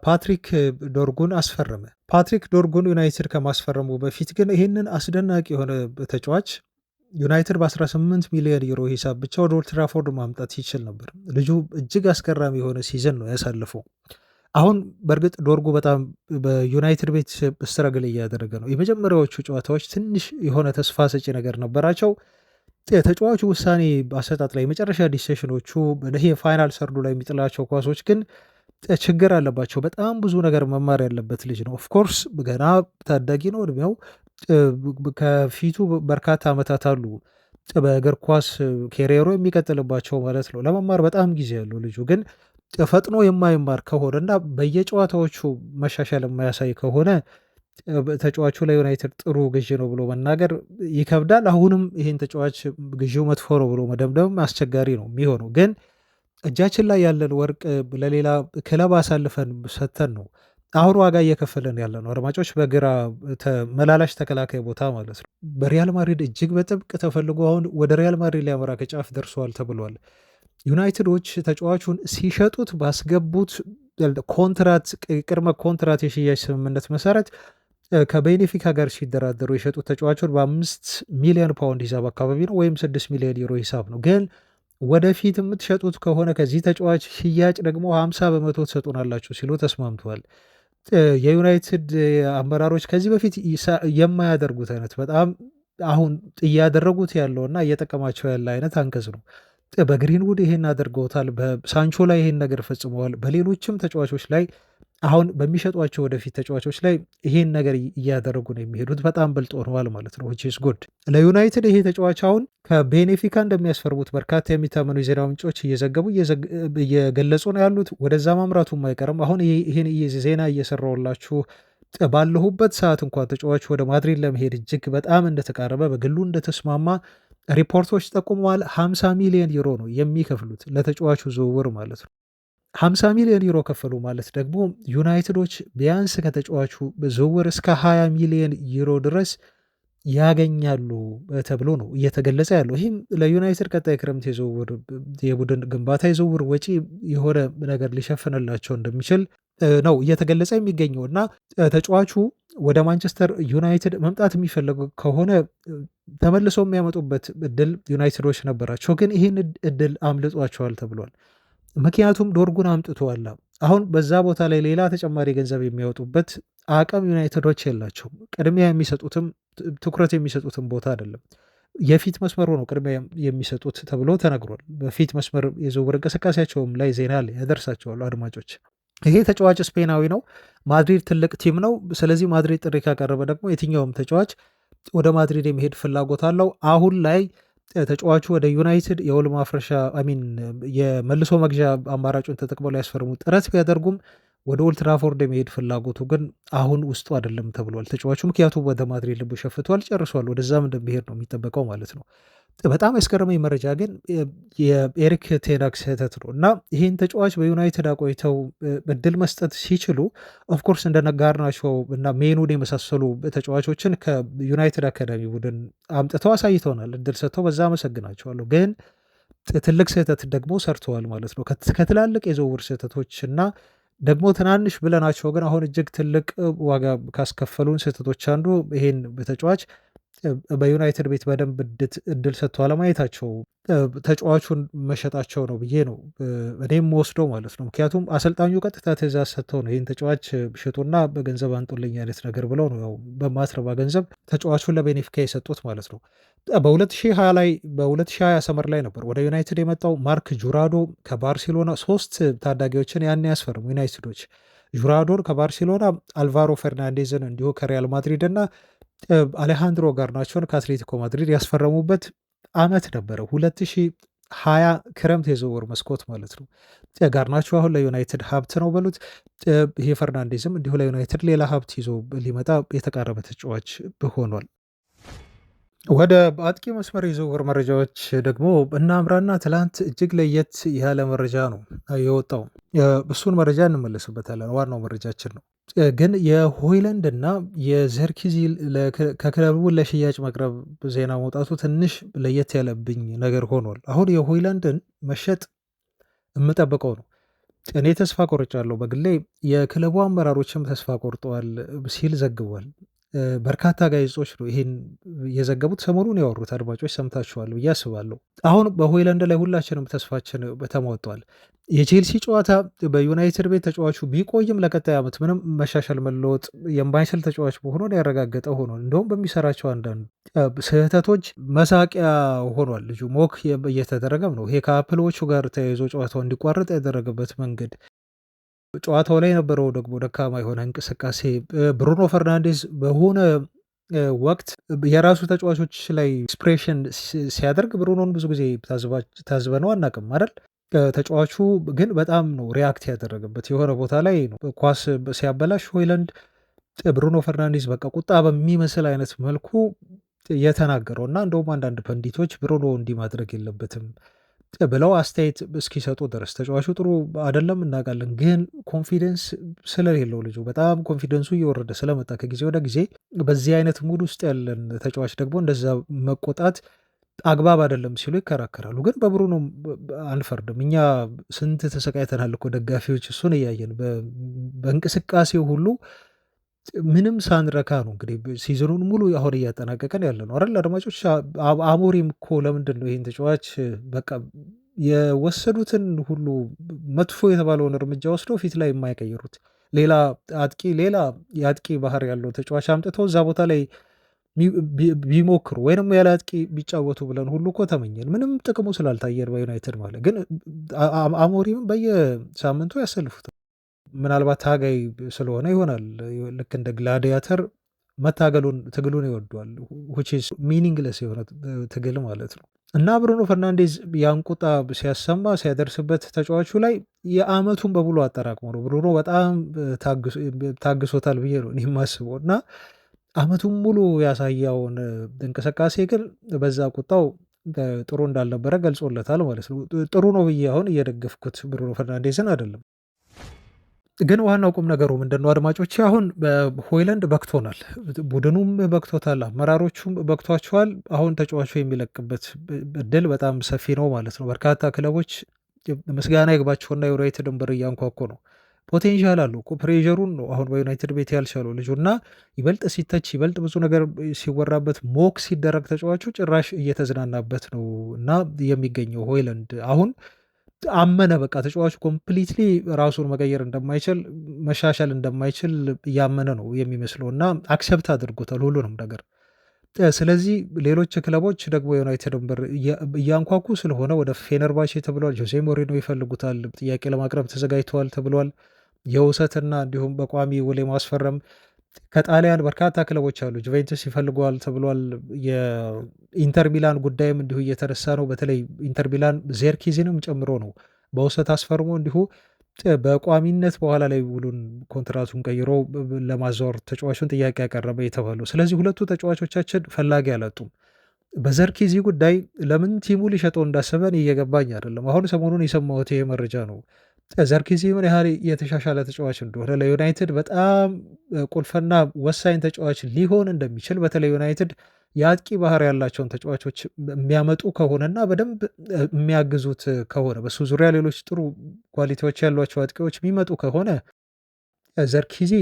ፓትሪክ ዶርጉን አስፈረመ። ፓትሪክ ዶርጉን ዩናይትድ ከማስፈረሙ በፊት ግን ይህንን አስደናቂ የሆነ ተጫዋች ዩናይትድ በ18 ሚሊዮን ዩሮ ሂሳብ ብቻ ወደ ኦልድ ትራፎርድ ማምጣት ይችል ነበር። ልጁ እጅግ አስገራሚ የሆነ ሲዝን ነው ያሳለፈው። አሁን በእርግጥ ዶርጉ በጣም በዩናይትድ ቤት ስትረግል እያደረገ ነው። የመጀመሪያዎቹ ጨዋታዎች ትንሽ የሆነ ተስፋ ሰጪ ነገር ነበራቸው። የተጫዋቹ ውሳኔ አሰጣጥ ላይ የመጨረሻ ዲሲሽኖቹ ይሄ ፋይናል ሰርዱ ላይ የሚጥላቸው ኳሶች ግን ችግር አለባቸው። በጣም ብዙ ነገር መማር ያለበት ልጅ ነው። ኦፍኮርስ ገና ታዳጊ ነው እድሜው። ከፊቱ በርካታ ዓመታት አሉ በእግር ኳስ ኬሪየሩ የሚቀጥልባቸው ማለት ነው። ለመማር በጣም ጊዜ ያለው ልጁ ግን ፈጥኖ የማይማር ከሆነ እና በየጨዋታዎቹ መሻሻል የማያሳይ ከሆነ ተጫዋቹ ለዩናይትድ ጥሩ ግዢ ነው ብሎ መናገር ይከብዳል። አሁንም ይህን ተጫዋች ግዢው መጥፎ ነው ብሎ መደምደም አስቸጋሪ ነው የሚሆነው። ግን እጃችን ላይ ያለን ወርቅ ለሌላ ክለብ አሳልፈን ሰተን ነው አሁን ዋጋ እየከፈለን ያለ ነው። አድማጮች፣ በግራ መላላሽ ተከላካይ ቦታ ማለት ነው። በሪያል ማድሪድ እጅግ በጥብቅ ተፈልጎ አሁን ወደ ሪያል ማድሪድ ሊያመራ ከጫፍ ደርሰዋል ተብሏል። ዩናይትዶች ተጫዋቹን ሲሸጡት ባስገቡት ኮንትራት ቅድመ ኮንትራት የሽያጭ ስምምነት መሰረት ከቤኔፊካ ጋር ሲደራደሩ የሸጡት ተጫዋቹን በ5 ሚሊዮን ፓውንድ ሂሳብ አካባቢ ነው፣ ወይም 6 ሚሊዮን ዩሮ ሂሳብ ነው። ግን ወደፊት የምትሸጡት ከሆነ ከዚህ ተጫዋች ሽያጭ ደግሞ 50 በመቶ ትሰጡናላችሁ ሲሉ ተስማምተዋል። የዩናይትድ አመራሮች ከዚህ በፊት የማያደርጉት አይነት በጣም አሁን እያደረጉት ያለውና እየጠቀማቸው ያለ አይነት አንቀጽ ነው። በግሪንውድ ይሄን አድርገውታል። በሳንቾ ላይ ይሄን ነገር ፈጽመዋል። በሌሎችም ተጫዋቾች ላይ አሁን በሚሸጧቸው ወደፊት ተጫዋቾች ላይ ይሄን ነገር እያደረጉ ነው የሚሄዱት። በጣም ብልጥ ሆነዋል ማለት ነው። ዊች ኢዝ ጉድ ለዩናይትድ። ይሄ ተጫዋች አሁን ከቤኔፊካ እንደሚያስፈርሙት በርካታ የሚታመኑ የዜና ምንጮች እየዘገቡ እየገለጹ ነው ያሉት። ወደዛ ማምራቱም አይቀርም። አሁን ይህን ዜና እየሰራውላችሁ ባለሁበት ሰዓት እንኳን ተጫዋቹ ወደ ማድሪድ ለመሄድ እጅግ በጣም እንደተቃረበ በግሉ እንደተስማማ ሪፖርቶች ጠቁመዋል። 50 ሚሊዮን ዩሮ ነው የሚከፍሉት ለተጫዋቹ ዝውውር ማለት ነው። 50 ሚሊዮን ዩሮ ከፈሉ ማለት ደግሞ ዩናይትዶች ቢያንስ ከተጫዋቹ ዝውውር እስከ 20 ሚሊዮን ዩሮ ድረስ ያገኛሉ ተብሎ ነው እየተገለጸ ያለው። ይህም ለዩናይትድ ቀጣይ ክረምት የዝውውር የቡድን ግንባታ የዝውውር ወጪ የሆነ ነገር ሊሸፍንላቸው እንደሚችል ነው እየተገለጸ የሚገኘው እና ተጫዋቹ ወደ ማንቸስተር ዩናይትድ መምጣት የሚፈልጉ ከሆነ ተመልሰው የሚያመጡበት እድል ዩናይትዶች ነበራቸው፣ ግን ይህን እድል አምልጧቸዋል ተብሏል። ምክንያቱም ዶርጉን አምጥተዋል። አሁን በዛ ቦታ ላይ ሌላ ተጨማሪ ገንዘብ የሚያወጡበት አቅም ዩናይትዶች የላቸውም። ቅድሚያ የሚሰጡትም ትኩረት የሚሰጡትም ቦታ አይደለም። የፊት መስመሩ ነው ቅድሚያ የሚሰጡት ተብሎ ተነግሯል። በፊት መስመር የዝውውር እንቅስቃሴያቸውም ላይ ዜና ያደርሳቸዋሉ አድማጮች። ይሄ ተጫዋች ስፔናዊ ነው። ማድሪድ ትልቅ ቲም ነው። ስለዚህ ማድሪድ ጥሪ ካቀረበ ደግሞ የትኛውም ተጫዋች ወደ ማድሪድ የመሄድ ፍላጎት አለው። አሁን ላይ ተጫዋቹ ወደ ዩናይትድ የውል ማፍረሻ አሚን የመልሶ መግዣ አማራጩን ተጠቅመው ሊያስፈርሙ ጥረት ቢያደርጉም ወደ ኦልድ ትራፎርድ የመሄድ ፍላጎቱ ግን አሁን ውስጡ አይደለም ተብሏል ተጫዋቹ። ምክንያቱም ወደ ማድሪድ ልቡ ሸፍቷል፣ ጨርሷል። ወደዛም እንደሚሄድ ነው የሚጠበቀው ማለት ነው። በጣም ያስገረመኝ መረጃ ግን የኤሪክ ቴን ሃግ ስህተት ነው እና ይህን ተጫዋች በዩናይትድ አቆይተው እድል መስጠት ሲችሉ ኦፍኮርስ እንደ ጋርናቾ እና ሜኑን የመሳሰሉ ተጫዋቾችን ከዩናይትድ አካዳሚ ቡድን አምጥተው አሳይተውናል፣ እድል ሰጥተው በዛ አመሰግናቸዋለሁ። ግን ትልቅ ስህተት ደግሞ ሰርተዋል ማለት ነው። ከትላልቅ የዝውውር ስህተቶች እና ደግሞ ትናንሽ ብለናቸው ግን አሁን እጅግ ትልቅ ዋጋ ካስከፈሉን ስህተቶች አንዱ ይሄን ተጫዋች በዩናይትድ ቤት በደንብ እድል ሰጥቶ አለማየታቸው ተጫዋቹን መሸጣቸው ነው ብዬ ነው እኔም ወስደው ማለት ነው። ምክንያቱም አሰልጣኙ ቀጥታ ትዕዛዝ ሰጥተው ነው ይህን ተጫዋች ሽጡና በገንዘብ አንጡልኝ አይነት ነገር ብለው ነው ያው በማትረባ ገንዘብ ተጫዋቹን ለቤኔፊካ የሰጡት ማለት ነው። በ2020 ሰመር ላይ ነበር ወደ ዩናይትድ የመጣው ማርክ ጁራዶ ከባርሴሎና 3 ታዳጊዎችን ያን ያስፈርሙ ዩናይትዶች ጁራዶን ከባርሴሎና፣ አልቫሮ ፈርናንዴዝን እንዲሁ ከሪያል ማድሪድ እና አሌሃንድሮ ጋርናቾን ከአትሌቲኮ ማድሪድ ያስፈረሙበት አመት ነበረ 2020 ክረምት የዝውውር መስኮት ማለት ነው። ጋርናቾ አሁን ለዩናይትድ ሀብት ነው በሉት። ይሄ ፈርናንዴዝም እንዲሁ ለዩናይትድ ሌላ ሀብት ይዞ ሊመጣ የተቃረበ ተጫዋች ሆኗል። ወደ አጥቂ መስመር የዝውውር መረጃዎች ደግሞ እናምራና ትላንት እጅግ ለየት ያለ መረጃ ነው የወጣው። እሱን መረጃ እንመለስበታለን። ዋናው መረጃችን ነው ግን የሆይለንድ እና የዘርኪዚ ከክለቡ ለሽያጭ መቅረብ ዜና መውጣቱ ትንሽ ለየት ያለብኝ ነገር ሆኗል። አሁን የሆይለንድን መሸጥ የምጠብቀው ነው። እኔ ተስፋ ቆርጫለሁ በግሌ፣ የክለቡ አመራሮችም ተስፋ ቆርጠዋል ሲል ዘግቧል። በርካታ ጋዜጦች ነው ይሄን የዘገቡት። ሰሞኑን ያወሩት አድማጮች ሰምታችኋል ብዬ አስባለሁ። አሁን በሆይላንድ ላይ ሁላችንም ተስፋችን ተሟጧል። የቼልሲ ጨዋታ በዩናይትድ ቤት ተጫዋቹ ቢቆይም ለቀጣይ ዓመት ምንም መሻሻል መለወጥ የማይችል ተጫዋች መሆኑን ያረጋገጠ ሆኗል። እንደውም በሚሰራቸው አንዳንድ ስህተቶች መሳቂያ ሆኗል። ልጁ ሞክ እየተደረገም ነው። ይሄ ከአፕሎቹ ጋር ተያይዞ ጨዋታው እንዲቋረጥ ያደረገበት መንገድ፣ ጨዋታው ላይ የነበረው ደግሞ ደካማ የሆነ እንቅስቃሴ፣ ብሩኖ ፈርናንዴዝ በሆነ ወቅት የራሱ ተጫዋቾች ላይ ኤክስፕሬሽን ሲያደርግ ብሩኖን ብዙ ጊዜ ታዝበነው አናውቅም አይደል? ተጫዋቹ ግን በጣም ነው ሪያክት ያደረገበት። የሆነ ቦታ ላይ ነው ኳስ ሲያበላሽ ሆይለንድ ብሩኖ ፈርናንዴዝ በቃ ቁጣ በሚመስል አይነት መልኩ የተናገረው እና እንደውም አንዳንድ ፐንዲቶች ብሩኖ እንዲህ ማድረግ የለበትም ብለው አስተያየት እስኪሰጡ ድረስ ተጫዋቹ ጥሩ አይደለም እናውቃለን፣ ግን ኮንፊደንስ ስለሌለው ልጁ በጣም ኮንፊደንሱ እየወረደ ስለመጣ ከጊዜ ወደ ጊዜ በዚህ አይነት ሙድ ውስጥ ያለን ተጫዋች ደግሞ እንደዛ መቆጣት አግባብ አይደለም ሲሉ ይከራከራሉ። ግን በብሩኖ አንፈርድም። እኛ ስንት ተሰቃይተናል እኮ ደጋፊዎች እሱን እያየን በእንቅስቃሴው ሁሉ ምንም ሳንረካ ነው እንግዲህ ሲዝኑን ሙሉ አሁን እያጠናቀቀን ያለ ነው አይደል አድማጮች። አሞሪም እኮ ለምንድን ነው ይህን ተጫዋች በቃ የወሰዱትን ሁሉ መጥፎ የተባለውን እርምጃ ወስደው ፊት ላይ የማይቀይሩት ሌላ የአጥቂ ባህር ያለው ተጫዋች አምጥተው እዛ ቦታ ላይ ቢሞክሩ ወይንም ያለ አጥቂ ቢጫወቱ ብለን ሁሉ እኮ ተመኘን። ምንም ጥቅሙ ስላልታየን በዩናይትድ ማለት ግን አሞሪም በየሳምንቱ ያሰልፉት ምናልባት ታጋይ ስለሆነ ይሆናል። ልክ እንደ ግላዲያተር ትግሉን ይወዷል። ሚኒንግለስ የሆነ ትግል ማለት ነው። እና ብሩኖ ፈርናንዴዝ ያን ቁጣ ሲያሰማ ሲያደርስበት ተጫዋቹ ላይ የአመቱን በሙሉ አጠራቅሞ ነው። ብሩኖ በጣም ታግሶታል ብዬ ነው የማስበው እና አመቱን ሙሉ ያሳያውን እንቅስቃሴ ግን በዛ ቁጣው ጥሩ እንዳልነበረ ገልጾለታል ማለት ነው። ጥሩ ነው ብዬ አሁን እየደገፍኩት ብሩኖ ፈርናንዴዝን አይደለም። ግን ዋናው ቁም ነገሩ ምንድነው አድማጮቼ? አሁን በሆይላንድ በቅቶናል፣ ቡድኑም በቅቶታል፣ አመራሮቹም በቅቷቸዋል። አሁን ተጫዋቹ የሚለቅበት እድል በጣም ሰፊ ነው ማለት ነው። በርካታ ክለቦች ምስጋና ይግባቸውና ዩናይትድን በር እያንኳኩ ነው። ፖቴንሻል አለው እኮ ፕሬዠሩን ነው አሁን በዩናይትድ ቤት ያልቻለው ልጁ እና ይበልጥ ሲተች ይበልጥ ብዙ ነገር ሲወራበት ሞክ ሲደረግ ተጫዋቹ ጭራሽ እየተዝናናበት ነው እና የሚገኘው ሆይላንድ አሁን አመነ። በቃ ተጫዋቹ ኮምፕሊትሊ ራሱን መቀየር እንደማይችል መሻሻል እንደማይችል እያመነ ነው የሚመስለው እና አክሰፕት አድርጎታል ሁሉንም ነገር። ስለዚህ ሌሎች ክለቦች ደግሞ ዩናይትድን በር እያንኳኩ ስለሆነ ወደ ፌነርባቼ ተብሏል። ጆዜ ሞሪኖ ይፈልጉታል፣ ጥያቄ ለማቅረብ ተዘጋጅተዋል ተብሏል። የውሰትና እንዲሁም በቋሚ ውል የማስፈረም ከጣሊያን በርካታ ክለቦች አሉ። ጁቬንቱስ ይፈልገዋል ተብሏል። የኢንተር ሚላን ጉዳይም እንዲሁ እየተነሳ ነው። በተለይ ኢንተር ሚላን ዜርኪዚንም ጨምሮ ነው በውሰት አስፈርሞ እንዲሁ በቋሚነት በኋላ ላይ ውሉን ኮንትራቱን ቀይሮ ለማዛወር ተጫዋቹን ጥያቄ ያቀረበ የተባለው። ስለዚህ ሁለቱ ተጫዋቾቻችን ፈላጊ አላጡም። በዘርኪዚ ጉዳይ ለምን ቲሙ ሊሸጠው እንዳሰበን እየገባኝ አይደለም። አሁን ሰሞኑን የሰማሁት ይሄ መረጃ ነው። ዘርኪዚ ምን ያህል የተሻሻለ ተጫዋች እንደሆነ ለዩናይትድ በጣም ቁልፍና ወሳኝ ተጫዋች ሊሆን እንደሚችል በተለይ ዩናይትድ የአጥቂ ባህር ያላቸውን ተጫዋቾች የሚያመጡ ከሆነና በደንብ የሚያግዙት ከሆነ በሱ ዙሪያ ሌሎች ጥሩ ኳሊቲዎች ያሏቸው አጥቂዎች የሚመጡ ከሆነ ዘርኪዚ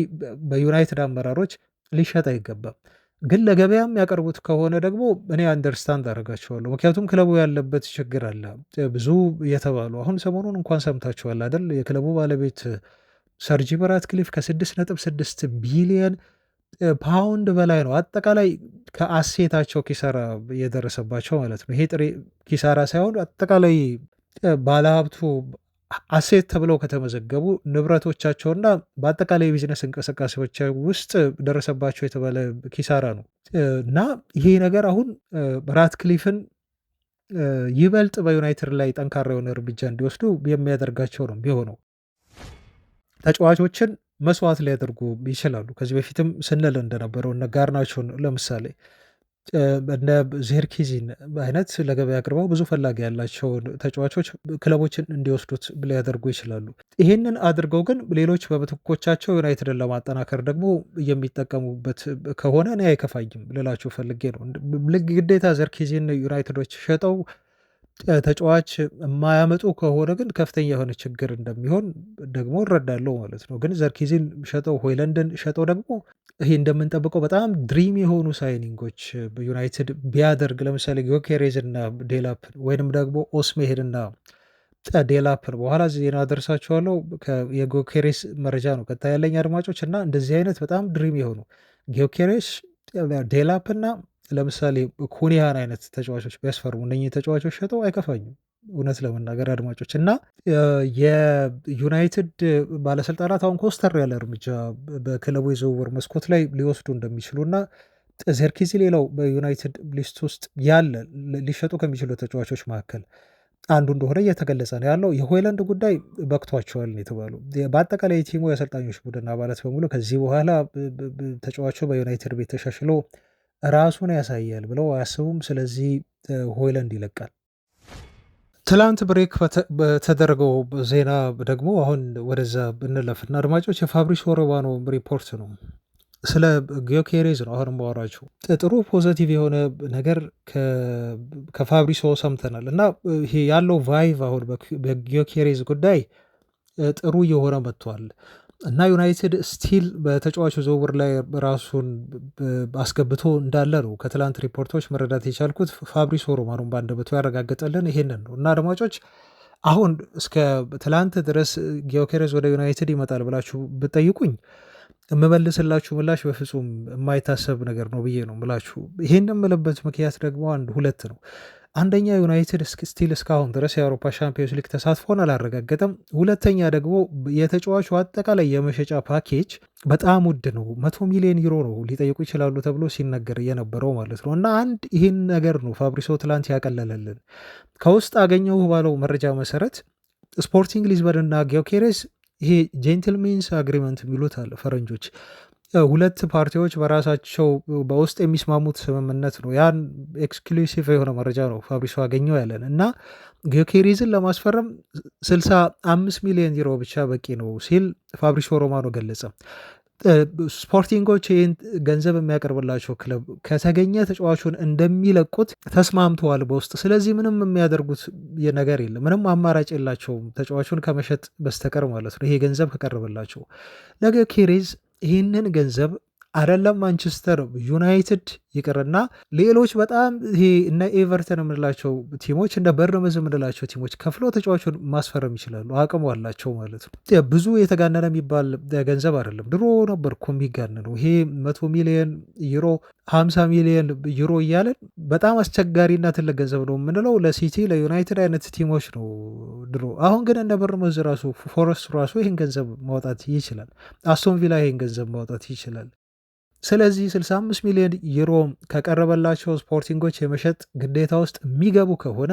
በዩናይትድ አመራሮች ሊሸጥ አይገባም። ግን ለገበያ የሚያቀርቡት ከሆነ ደግሞ እኔ አንደርስታንድ አደርጋቸዋለሁ። ምክንያቱም ክለቡ ያለበት ችግር አለ ብዙ የተባሉ አሁን ሰሞኑን እንኳን ሰምታችኋል አይደል? የክለቡ ባለቤት ሰር ጂም ራትክሊፍ ከ6.6 ቢሊየን ፓውንድ በላይ ነው አጠቃላይ ከአሴታቸው ኪሳራ የደረሰባቸው ማለት ነው። ይሄ ጥሬ ኪሳራ ሳይሆን አጠቃላይ ባለሀብቱ አሴት ተብለው ከተመዘገቡ ንብረቶቻቸውና በአጠቃላይ የቢዝነስ እንቅስቃሴዎች ውስጥ ደረሰባቸው የተባለ ኪሳራ ነው እና ይሄ ነገር አሁን ራትክሊፍን ይበልጥ በዩናይትድ ላይ ጠንካራ የሆነ እርምጃ እንዲወስዱ የሚያደርጋቸው ነው ቢሆነው። ተጫዋቾችን መስዋዕት ሊያደርጉ ይችላሉ። ከዚህ በፊትም ስንል እንደነበረው እነ ጋርናቾን ለምሳሌ እነ ዜርኪዚን አይነት ለገበያ አቅርበው ብዙ ፈላጊ ያላቸውን ተጫዋቾች ክለቦችን እንዲወስዱት ሊያደርጉ ይችላሉ። ይህንን አድርገው ግን ሌሎች በምትኮቻቸው ዩናይትድን ለማጠናከር ደግሞ የሚጠቀሙበት ከሆነ እኔ አይከፋኝም ልላችሁ ፈልጌ ነው። ግዴታ ዘርኪዚን ዩናይትዶች ሸጠው ተጫዋች የማያመጡ ከሆነ ግን ከፍተኛ የሆነ ችግር እንደሚሆን ደግሞ እረዳለሁ ማለት ነው። ግን ዘርኪዚን ሸጠው ሆይለንድን ሸጠው ደግሞ ይሄ እንደምንጠብቀው በጣም ድሪም የሆኑ ሳይኒንጎች ዩናይትድ ቢያደርግ ለምሳሌ ጊዮኬሬዝ እና ዴላፕን ወይንም ደግሞ ኦስሜሄድ እና ዴላፕን በኋላ ዜና ደርሳቸዋለሁ። የጊዮኬሬስ መረጃ ነው ቀጥታ ያለኝ አድማጮች እና እንደዚህ አይነት በጣም ድሪም የሆኑ ጊዮኬሬስ ዴላፕና ለምሳሌ ኩኒያን አይነት ተጫዋቾች ቢያስፈርሙ እነኚህ ተጫዋቾች ሸጠው አይከፋኝም እውነት ለመናገር አድማጮች። እና የዩናይትድ ባለስልጣናት አሁን ኮስተር ያለ እርምጃ በክለቡ የዝውውር መስኮት ላይ ሊወስዱ እንደሚችሉ እና ዘርኪዚ ሌላው በዩናይትድ ሊስት ውስጥ ያለ ሊሸጡ ከሚችሉ ተጫዋቾች መካከል አንዱ እንደሆነ እየተገለጸ ነው ያለው። የሆይላንድ ጉዳይ በቅቷቸዋል ነው የተባሉ። በአጠቃላይ የቲሙ የአሰልጣኞች ቡድን አባላት በሙሉ ከዚህ በኋላ ተጫዋቹ በዩናይትድ ቤት ተሻሽሎ ራሱን ያሳያል ብለው አያስቡም። ስለዚህ ሆይላንድ ይለቃል። ትላንት ብሬክ በተደረገው ዜና ደግሞ አሁን ወደዛ ብንለፍና አድማጮች የፋብሪሶ ሮማኖ ሪፖርት ነው ስለ ጊዮኬሬዝ ነው አሁንም ማወራችሁ። ጥሩ ፖዘቲቭ የሆነ ነገር ከፋብሪሶ ሰምተናል እና ይሄ ያለው ቫይቭ አሁን በጊዮኬሬዝ ጉዳይ ጥሩ የሆነ መጥቷል እና ዩናይትድ ስቲል በተጫዋቹ ዝውውር ላይ ራሱን አስገብቶ እንዳለ ነው ከትላንት ሪፖርቶች መረዳት የቻልኩት። ፋብሪሶ ሮማኖን በአንደበቱ ያረጋገጠልን ይሄንን ነው እና አድማጮች አሁን እስከ ትላንት ድረስ ጊዮኬሬዝ ወደ ዩናይትድ ይመጣል ብላችሁ ብጠይቁኝ የምመልስላችሁ ምላሽ በፍጹም የማይታሰብ ነገር ነው ብዬ ነው ምላችሁ። ይሄን የምልበት ምክንያት ደግሞ ሁለት ነው። አንደኛ ዩናይትድ ስቲል እስካሁን ድረስ የአውሮፓ ሻምፒዮንስ ሊግ ተሳትፎን አላረጋገጠም። ሁለተኛ ደግሞ የተጫዋቹ አጠቃላይ የመሸጫ ፓኬጅ በጣም ውድ ነው። 100 ሚሊዮን ዩሮ ነው ሊጠይቁ ይችላሉ ተብሎ ሲነገር የነበረው ማለት ነው። እና አንድ ይህን ነገር ነው ፋብሪሶ ትላንት ያቀለለልን። ከውስጥ አገኘሁ ባለው መረጃ መሰረት ስፖርቲንግ ሊዝበን እና ጊዮኬሬዝ ይሄ ጄንትልሜንስ አግሪመንት የሚሉት አለ ፈረንጆች። ሁለት ፓርቲዎች በራሳቸው በውስጥ የሚስማሙት ስምምነት ነው። ያን ኤክስክሉሲቭ የሆነ መረጃ ነው ፋብሪሶ አገኘው ያለን እና ጊዮኬሬዝን ለማስፈረም 65 ሚሊዮን ዩሮ ብቻ በቂ ነው ሲል ፋብሪሶ ሮማኖ ገለጸ። ስፖርቲንጎች ይህን ገንዘብ የሚያቀርብላቸው ክለብ ከተገኘ ተጫዋቹን እንደሚለቁት ተስማምተዋል በውስጥ። ስለዚህ ምንም የሚያደርጉት ነገር የለም፣ ምንም አማራጭ የላቸውም ተጫዋቹን ከመሸጥ በስተቀር ማለት ነው፣ ይሄ ገንዘብ ከቀረበላቸው። ለጊዮኬሬዝ ይህንን ገንዘብ አይደለም ማንቸስተር ዩናይትድ ይቅርና ሌሎች በጣም ይሄ እነ ኤቨርተን የምንላቸው ቲሞች እንደ በርንመዝ የምንላቸው ቲሞች ከፍሎ ተጫዋቹን ማስፈረም ይችላሉ፣ አቅሙ አላቸው ማለት ነው። ብዙ የተጋነነ የሚባል ገንዘብ አይደለም። ድሮ ነበር እኮ የሚጋነነው ይሄ 100 ሚሊዮን ዩሮ 50 ሚሊዮን ዩሮ እያለን በጣም አስቸጋሪና ትልቅ ገንዘብ ነው የምንለው ለሲቲ ለዩናይትድ አይነት ቲሞች ነው ድሮ። አሁን ግን እንደ በርንመዝ ራሱ ፎረስት ራሱ ይህን ገንዘብ ማውጣት ይችላል። አስቶን ቪላ ይህን ገንዘብ ማውጣት ይችላል። ስለዚህ 65 ሚሊዮን ዩሮ ከቀረበላቸው ስፖርቲንጎች የመሸጥ ግዴታ ውስጥ የሚገቡ ከሆነ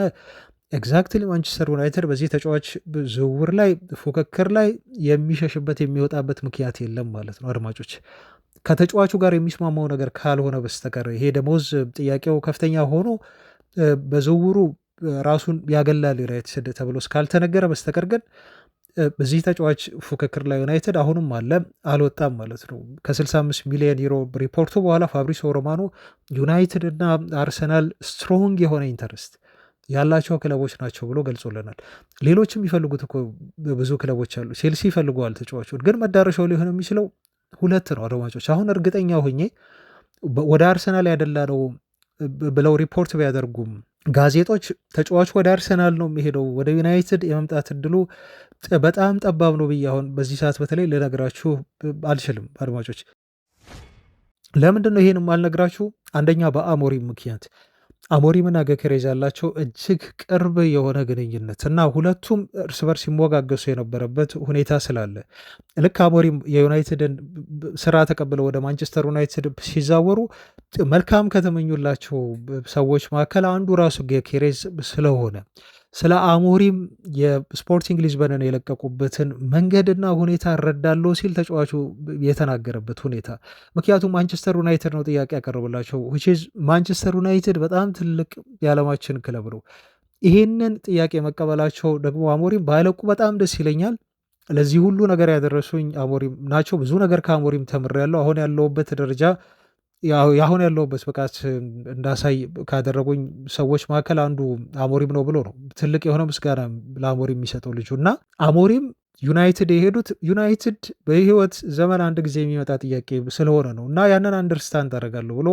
ኤግዛክትሊ ማንቸስተር ዩናይትድ በዚህ ተጫዋች ዝውውር ላይ ፉክክር ላይ የሚሸሽበት የሚወጣበት ምክንያት የለም ማለት ነው። አድማጮች ከተጫዋቹ ጋር የሚስማማው ነገር ካልሆነ በስተቀር ይሄ ደሞዝ ጥያቄው ከፍተኛ ሆኖ በዝውውሩ ራሱን ያገላል ዩናይትድ ተብሎ እስካልተነገረ በስተቀር ግን በዚህ ተጫዋች ፉክክር ላይ ዩናይትድ አሁንም አለ አልወጣም ማለት ነው። ከ65 ሚሊዮን ዩሮ ሪፖርቱ በኋላ ፋብሪሶ ሮማኖ ዩናይትድ እና አርሰናል ስትሮንግ የሆነ ኢንተረስት ያላቸው ክለቦች ናቸው ብሎ ገልጾልናል። ሌሎችም ይፈልጉት እኮ ብዙ ክለቦች አሉ። ቼልሲ ይፈልገዋል ተጫዋቹን፣ ግን መዳረሻው ሊሆን የሚችለው ሁለት ነው አድማጮች። አሁን እርግጠኛ ሆኜ ወደ አርሰናል ያደላ ነው ብለው ሪፖርት ቢያደርጉም ጋዜጦች ተጫዋቹ ወደ አርሰናል ነው የሚሄደው፣ ወደ ዩናይትድ የመምጣት እድሉ በጣም ጠባብ ነው ብዬ አሁን በዚህ ሰዓት በተለይ ልነግራችሁ አልችልም አድማጮች። ለምንድን ነው ይሄንም አልነግራችሁ? አንደኛ በአሞሪም ምክንያት አሞሪምና ጊዮኬሬዝ ያላቸው እጅግ ቅርብ የሆነ ግንኙነት እና ሁለቱም እርስ በርስ ሲሞጋገሱ የነበረበት ሁኔታ ስላለ ልክ አሞሪም የዩናይትድን ስራ ተቀብለው ወደ ማንቸስተር ዩናይትድ ሲዛወሩ መልካም ከተመኙላቸው ሰዎች መካከል አንዱ ራሱ ጊዮኬሬዝ ስለሆነ ስለ አሞሪም የስፖርቲንግ ሊዝበንን የለቀቁበትን መንገድና ሁኔታ እረዳለሁ ሲል ተጫዋቹ የተናገረበት ሁኔታ። ምክንያቱም ማንቸስተር ዩናይትድ ነው ጥያቄ ያቀረበላቸው። ማንቸስተር ዩናይትድ በጣም ትልቅ የዓለማችን ክለብ ነው። ይህንን ጥያቄ መቀበላቸው ደግሞ አሞሪም ባይለቁ በጣም ደስ ይለኛል። ለዚህ ሁሉ ነገር ያደረሱኝ አሞሪም ናቸው። ብዙ ነገር ከአሞሪም ተምሬያለሁ። አሁን ያለሁበት ደረጃ አሁን ያለሁበት ብቃት እንዳሳይ ካደረጉኝ ሰዎች መካከል አንዱ አሞሪም ነው ብሎ ነው ትልቅ የሆነ ምስጋና ለአሞሪም የሚሰጠው ልጁ። እና አሞሪም ዩናይትድ የሄዱት ዩናይትድ በህይወት ዘመን አንድ ጊዜ የሚመጣ ጥያቄ ስለሆነ ነው እና ያንን አንደርስታንድ አደርጋለሁ ብሎ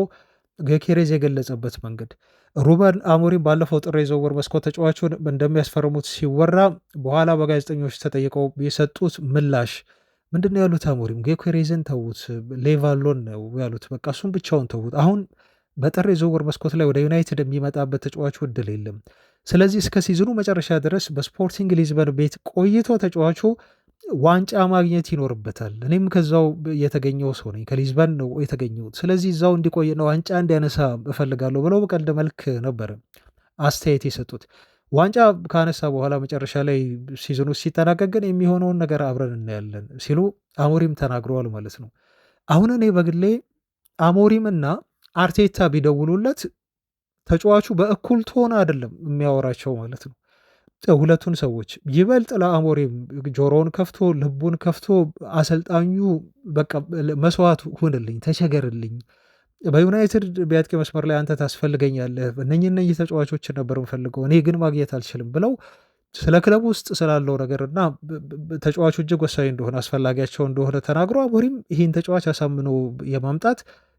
ጊዮኬሬዝ የገለጸበት መንገድ። ሩበን አሞሪም ባለፈው ጥር የዝውውር መስኮት ተጫዋቹን እንደሚያስፈርሙት ሲወራ በኋላ በጋዜጠኞች ተጠይቀው የሰጡት ምላሽ ምንድነው ያሉት? አሞሪም ጊዮኬሬዝን ተዉት፣ ሌቫሎን ነው ያሉት። በቃ እሱን ብቻውን ተዉት። አሁን በጥር የዝውውር መስኮት ላይ ወደ ዩናይትድ የሚመጣበት ተጫዋቹ እድል የለም። ስለዚህ እስከ ሲዝኑ መጨረሻ ድረስ በስፖርቲንግ ሊዝበን ቤት ቆይቶ ተጫዋቹ ዋንጫ ማግኘት ይኖርበታል። እኔም ከዛው የተገኘው ሰው ነኝ፣ ከሊዝበን ነው የተገኘሁት። ስለዚህ እዛው እንዲቆይና ዋንጫ እንዲያነሳ እፈልጋለሁ ብለው በቀልድ መልክ ነበረ አስተያየት የሰጡት። ዋንጫ ካነሳ በኋላ መጨረሻ ላይ ሲዝኑ ሲጠናቀቅ ግን የሚሆነውን ነገር አብረን እናያለን ሲሉ አሞሪም ተናግረዋል ማለት ነው። አሁን እኔ በግሌ አሞሪምና አርቴታ ቢደውሉለት ተጫዋቹ በእኩል ቶን አይደለም የሚያወራቸው ማለት ነው። ሁለቱን ሰዎች ይበልጥ ለአሞሪም ጆሮውን ከፍቶ ልቡን ከፍቶ አሰልጣኙ በቃ መስዋዕት ሁንልኝ፣ ተቸገርልኝ፣ በዩናይትድ ቢያጥቂ መስመር ላይ አንተ ታስፈልገኛለህ፣ እነኚህ ተጫዋቾችን ነበር የምፈልገው እኔ ግን ማግኘት አልችልም ብለው ስለ ክለብ ውስጥ ስላለው ነገር እና ተጫዋቹ እጅግ ወሳኝ እንደሆነ አስፈላጊያቸው እንደሆነ ተናግሮ አሞሪም ይህን ተጫዋች አሳምኖ የማምጣት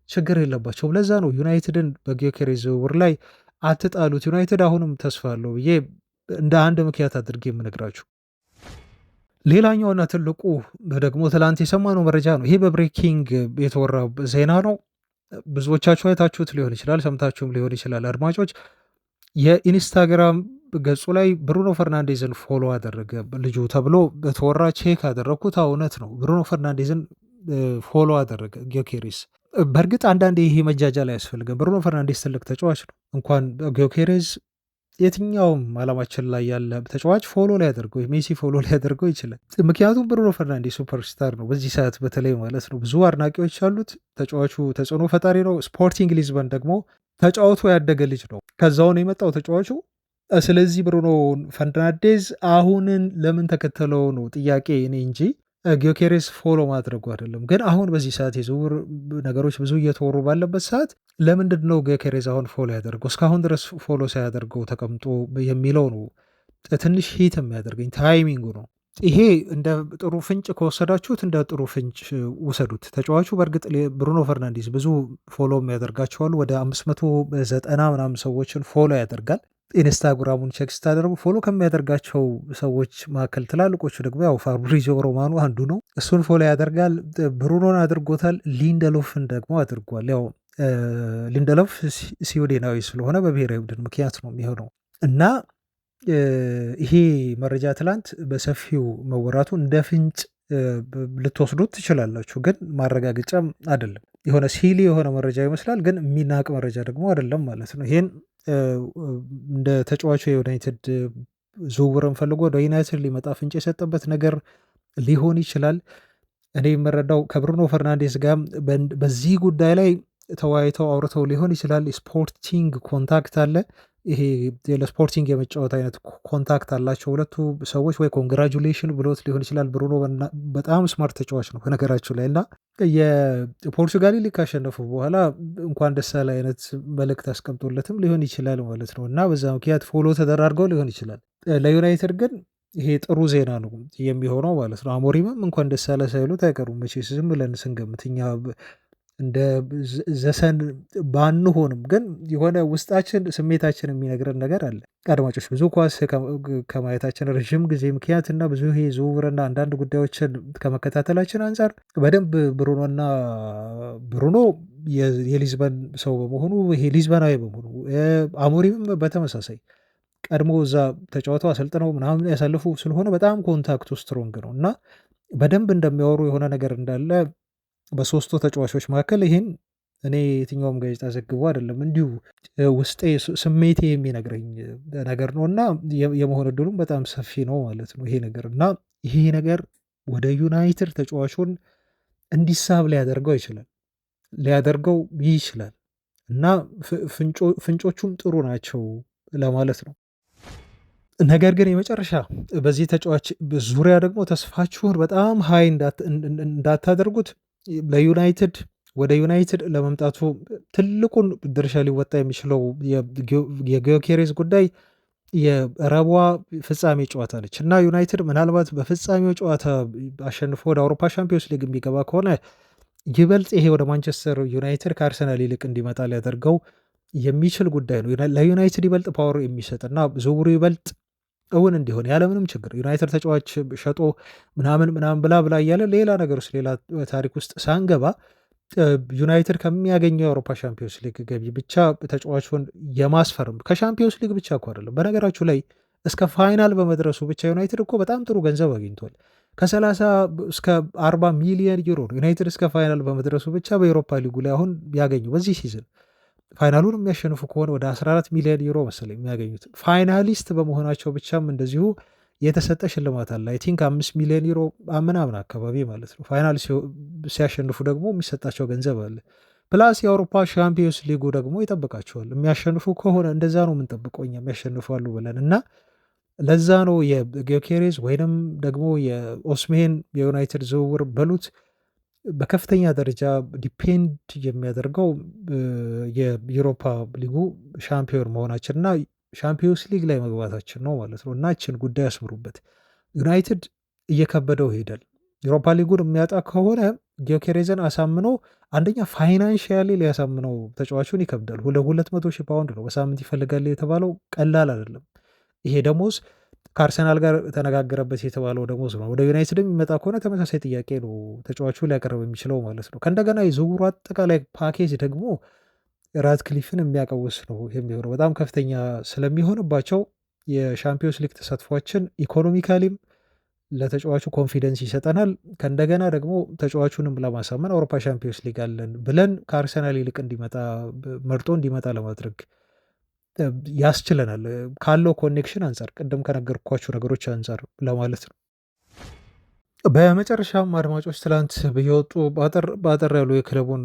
ችግር የለባቸውም። ለዛ ነው ዩናይትድን በጊዮኬሬዝ ዝውውር ላይ አትጣሉት፣ ዩናይትድ አሁንም ተስፋ አለው ብዬ እንደ አንድ ምክንያት አድርጌ የምነግራችሁ። ሌላኛውና ትልቁ ደግሞ ትላንት የሰማነው መረጃ ነው። ይሄ በብሬኪንግ የተወራ ዜና ነው። ብዙዎቻችሁ አይታችሁት ሊሆን ይችላል፣ ሰምታችሁም ሊሆን ይችላል። አድማጮች የኢንስታግራም ገጹ ላይ ብሩኖ ፈርናንዴዝን ፎሎ አደረገ ልጁ ተብሎ በተወራ ቼክ አደረግኩት። እውነት ነው፣ ብሩኖ ፈርናንዴዝን ፎሎ አደረገ ጊዮኬሬዝ። በእርግጥ አንዳንዴ ይሄ መጃጃ ላይ ያስፈልገን። ብሩኖ ፈርናንዴዝ ትልቅ ተጫዋች ነው። እንኳን ጊዮኬሬዝ የትኛውም ዓለማችን ላይ ያለ ተጫዋች ፎሎ ሊያደርገው ሜሲ ፎሎ ሊያደርገው ይችላል። ምክንያቱም ብሩኖ ፈርናንዴዝ ሱፐርስታር ነው በዚህ ሰዓት በተለይ ማለት ነው። ብዙ አድናቂዎች አሉት። ተጫዋቹ ተጽዕኖ ፈጣሪ ነው። ስፖርቲንግ ሊዝበን ደግሞ ተጫውቶ ያደገ ልጅ ነው። ከዛው ነው የመጣው ተጫዋቹ። ስለዚህ ብሩኖ ፈርናንዴዝ አሁንን ለምን ተከተለው ነው ጥያቄ እኔ እንጂ ጊዮኬሬስ ፎሎ ማድረጉ አይደለም። ግን አሁን በዚህ ሰዓት የዝውውር ነገሮች ብዙ እየተወሩ ባለበት ሰዓት ለምንድን ነው ጊዮኬሬስ አሁን ፎሎ ያደርገው እስካሁን ድረስ ፎሎ ሳያደርገው ተቀምጦ የሚለው ነው ትንሽ ሂት የሚያደርገኝ ታይሚንጉ ነው። ይሄ እንደ ጥሩ ፍንጭ ከወሰዳችሁት እንደ ጥሩ ፍንጭ ውሰዱት። ተጫዋቹ በእርግጥ ብሩኖ ፈርናንዴዝ ብዙ ፎሎ የሚያደርጋቸዋሉ ወደ 590 ምናምን ሰዎችን ፎሎ ያደርጋል። ኢንስታግራሙን ቼክ ስታደርጉ ፎሎ ከሚያደርጋቸው ሰዎች መካከል ትላልቆቹ ደግሞ ያው ፋብሪዚዮ ሮማኖ አንዱ ነው። እሱን ፎሎ ያደርጋል። ብሩኖን አድርጎታል። ሊንደሎፍን ደግሞ አድርጓል። ያው ሊንደሎፍ ስዊድናዊ ስለሆነ በብሔራዊ ቡድን ምክንያት ነው የሚሆነው እና ይሄ መረጃ ትላንት በሰፊው መወራቱ እንደ ፍንጭ ልትወስዱት ትችላላችሁ፣ ግን ማረጋገጫም አይደለም። የሆነ ሲሊ የሆነ መረጃ ይመስላል፣ ግን የሚናቅ መረጃ ደግሞ አይደለም ማለት ነው። ይሄን እንደ ተጫዋቹ የዩናይትድ ዝውውርን ፈልጎ ወደ ዩናይትድ ሊመጣ ፍንጭ የሰጠበት ነገር ሊሆን ይችላል። እኔ የምረዳው ከብሩኖ ፈርናንዴዝ ጋር በዚህ ጉዳይ ላይ ተወያይተው አውርተው ሊሆን ይችላል። ስፖርቲንግ ኮንታክት አለ። ይሄ ለስፖርቲንግ የመጫወት አይነት ኮንታክት አላቸው ሁለቱ ሰዎች። ወይ ኮንግራጁሌሽን ብሎት ሊሆን ይችላል። ብሩኖ በጣም ስማርት ተጫዋች ነው በነገራችሁ ላይ እና የፖርቹጋሊ ሊግ ካሸነፉ በኋላ እንኳን ደስ ያለ አይነት መልእክት አስቀምጦለትም ሊሆን ይችላል ማለት ነው እና በዛ ምክንያት ፎሎ ተደራርገው ሊሆን ይችላል። ለዩናይትድ ግን ይሄ ጥሩ ዜና ነው የሚሆነው ማለት ነው። አሞሪምም እንኳን ደስ ያለ ሳይሉት አይቀሩም መቼስ ዝም ብለን ስንገምት እኛ እንደ ዘሰን ባንሆንም ግን የሆነ ውስጣችን ስሜታችን የሚነግረን ነገር አለ። አድማጮች ብዙ ኳስ ከማየታችን ረዥም ጊዜ ምክንያት እና ብዙ ይሄ ዝውውርና አንዳንድ ጉዳዮችን ከመከታተላችን አንጻር በደንብ ብሩኖ የሊዝበን ሰው በመሆኑ ይሄ ሊዝበናዊ በመሆኑ አሞሪምም በተመሳሳይ ቀድሞ እዛ ተጫውተው አሰልጥነው ምናምን ያሳልፉ ስለሆነ በጣም ኮንታክቱ ስትሮንግ ነው እና በደንብ እንደሚያወሩ የሆነ ነገር እንዳለ በሶስቱ ተጫዋቾች መካከል ይህን እኔ የትኛውም ጋዜጣ ዘግቦ አይደለም እንዲሁ ውስጤ ስሜቴ የሚነግረኝ ነገር ነው እና የመሆን እድሉም በጣም ሰፊ ነው ማለት ነው ይሄ ነገር እና ይሄ ነገር ወደ ዩናይትድ ተጫዋቹን እንዲሳብ ሊያደርገው ይችላል እና ፍንጮቹም ጥሩ ናቸው ለማለት ነው። ነገር ግን የመጨረሻ በዚህ ተጫዋች ዙሪያ ደግሞ ተስፋችሁን በጣም ሀይ እንዳታደርጉት ወደ ዩናይትድ ለመምጣቱ ትልቁን ድርሻ ሊወጣ የሚችለው የጊዮኬሬዝ ጉዳይ የረቧ ፍጻሜ ጨዋታ ነች እና ዩናይትድ ምናልባት በፍጻሜው ጨዋታ አሸንፎ ወደ አውሮፓ ሻምፒዮንስ ሊግ የሚገባ ከሆነ ይበልጥ ይሄ ወደ ማንቸስተር ዩናይትድ ከአርሰናል ይልቅ እንዲመጣ ሊያደርገው የሚችል ጉዳይ ነው። ለዩናይትድ ይበልጥ ፓወር የሚሰጥና ዝውውሩ ይበልጥ እውን እንዲሆን ያለምንም ችግር ዩናይትድ ተጫዋች ሸጦ ምናምን ብላ እያለ ሌላ ነገር ውስጥ ሌላ ታሪክ ውስጥ ሳንገባ ዩናይትድ ከሚያገኘው የአውሮፓ ሻምፒዮንስ ሊግ ገቢ ብቻ ተጫዋቹን የማስፈርም ከሻምፒዮንስ ሊግ ብቻ እኮ አይደለም በነገራችሁ ላይ እስከ ፋይናል በመድረሱ ብቻ ዩናይትድ እኮ በጣም ጥሩ ገንዘብ አግኝቷል። ከ30 እስከ 40 ሚሊዮን ዩሮ ነው ዩናይትድ እስከ ፋይናል በመድረሱ ብቻ በኤሮፓ ሊጉ ላይ አሁን ያገኙ በዚህ ሲዝን ፋይናሉን የሚያሸንፉ ከሆነ ወደ 14 ሚሊዮን ዩሮ መሰለኝ የሚያገኙት። ፋይናሊስት በመሆናቸው ብቻም እንደዚሁ የተሰጠ ሽልማት አለ። አይ ቲንክ 5 ሚሊዮን ዩሮ ምናምን አካባቢ ማለት ነው። ፋይናል ሲያሸንፉ ደግሞ የሚሰጣቸው ገንዘብ አለ። ፕላስ የአውሮፓ ሻምፒዮንስ ሊጉ ደግሞ ይጠብቃቸዋል። የሚያሸንፉ ከሆነ እንደዛ ነው የምንጠብቀው እኛ የሚያሸንፋሉ ብለን እና ለዛ ነው የጊዮኬሬዝ ወይንም ደግሞ የኦስሜን የዩናይትድ ዝውውር በሉት በከፍተኛ ደረጃ ዲፔንድ የሚያደርገው የዩሮፓ ሊጉ ሻምፒዮን መሆናችን እና ሻምፒዮንስ ሊግ ላይ መግባታችን ነው ማለት ነው። እና ይህችን ጉዳይ ያስምሩበት። ዩናይትድ እየከበደው ይሄዳል። ዩሮፓ ሊጉን የሚያጣ ከሆነ ጊዮኬሬዝን አሳምኖ አንደኛ ፋይናንሽያሊ ሊያሳምነው ተጫዋቹን ይከብዳል። 200,000 ፓውንድ ነው በሳምንት ይፈልጋል የተባለው ቀላል አይደለም። ይሄ ደሞዝ ከአርሰናል ጋር ተነጋገረበት የተባለው ደሞዝ ነው። ወደ ዩናይትድ የሚመጣ ከሆነ ተመሳሳይ ጥያቄ ነው ተጫዋቹ ሊያቀርብ የሚችለው ማለት ነው። ከእንደገና የዝውውሩ አጠቃላይ ፓኬጅ ደግሞ ራድክሊፍን የሚያቀውስ ነው የሚሆነው በጣም ከፍተኛ ስለሚሆንባቸው የሻምፒዮንስ ሊግ ተሳትፏችን ኢኮኖሚካሊም ለተጫዋቹ ኮንፊደንስ ይሰጠናል። ከእንደገና ደግሞ ተጫዋቹንም ለማሳመን አውሮፓ ሻምፒዮንስ ሊግ አለን ብለን ከአርሰናል ይልቅ መርጦ እንዲመጣ ለማድረግ ያስችለናል ካለው ኮኔክሽን አንፃር ቅድም ከነገርኳችሁ ነገሮች አንፃር ለማለት ነው። በመጨረሻም አድማጮች ትላንት የወጡ በአጠር ያሉ የክለቡን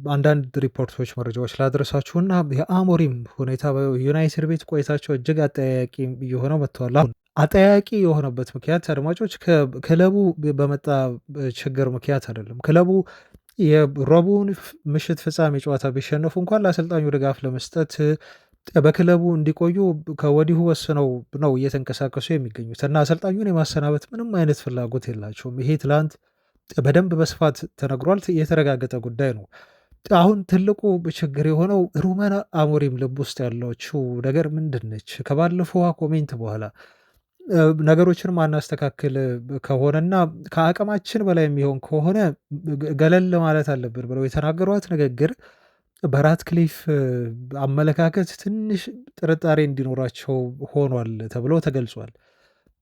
አንዳንድ ሪፖርቶች፣ መረጃዎች ላደረሳችሁና የአሞሪም ሁኔታ በዩናይትድ ቤት ቆይታቸው እጅግ አጠያያቂ እየሆነ መጥተዋል። አሁን አጠያያቂ የሆነበት ምክንያት አድማጮች ክለቡ በመጣ ችግር ምክንያት አይደለም። ክለቡ የረቡዕን ምሽት ፍጻሜ ጨዋታ ቢሸነፉ እንኳን ለአሰልጣኙ ድጋፍ ለመስጠት በክለቡ እንዲቆዩ ከወዲሁ ወስነው ነው እየተንቀሳቀሱ የሚገኙት እና አሰልጣኙን የማሰናበት ምንም አይነት ፍላጎት የላቸውም። ይሄ ትላንት በደንብ በስፋት ተነግሯል፣ የተረጋገጠ ጉዳይ ነው። አሁን ትልቁ ችግር የሆነው ሩበን አሞሪም ልብ ውስጥ ያለችው ነገር ምንድን ነች? ከባለፈው ኮሜንት በኋላ ነገሮችን ማናስተካክል ከሆነና ከአቅማችን በላይ የሚሆን ከሆነ ገለል ማለት አለብን ብለው የተናገሯት ንግግር በራትክሊፍ አመለካከት ትንሽ ጥርጣሬ እንዲኖራቸው ሆኗል ተብሎ ተገልጿል።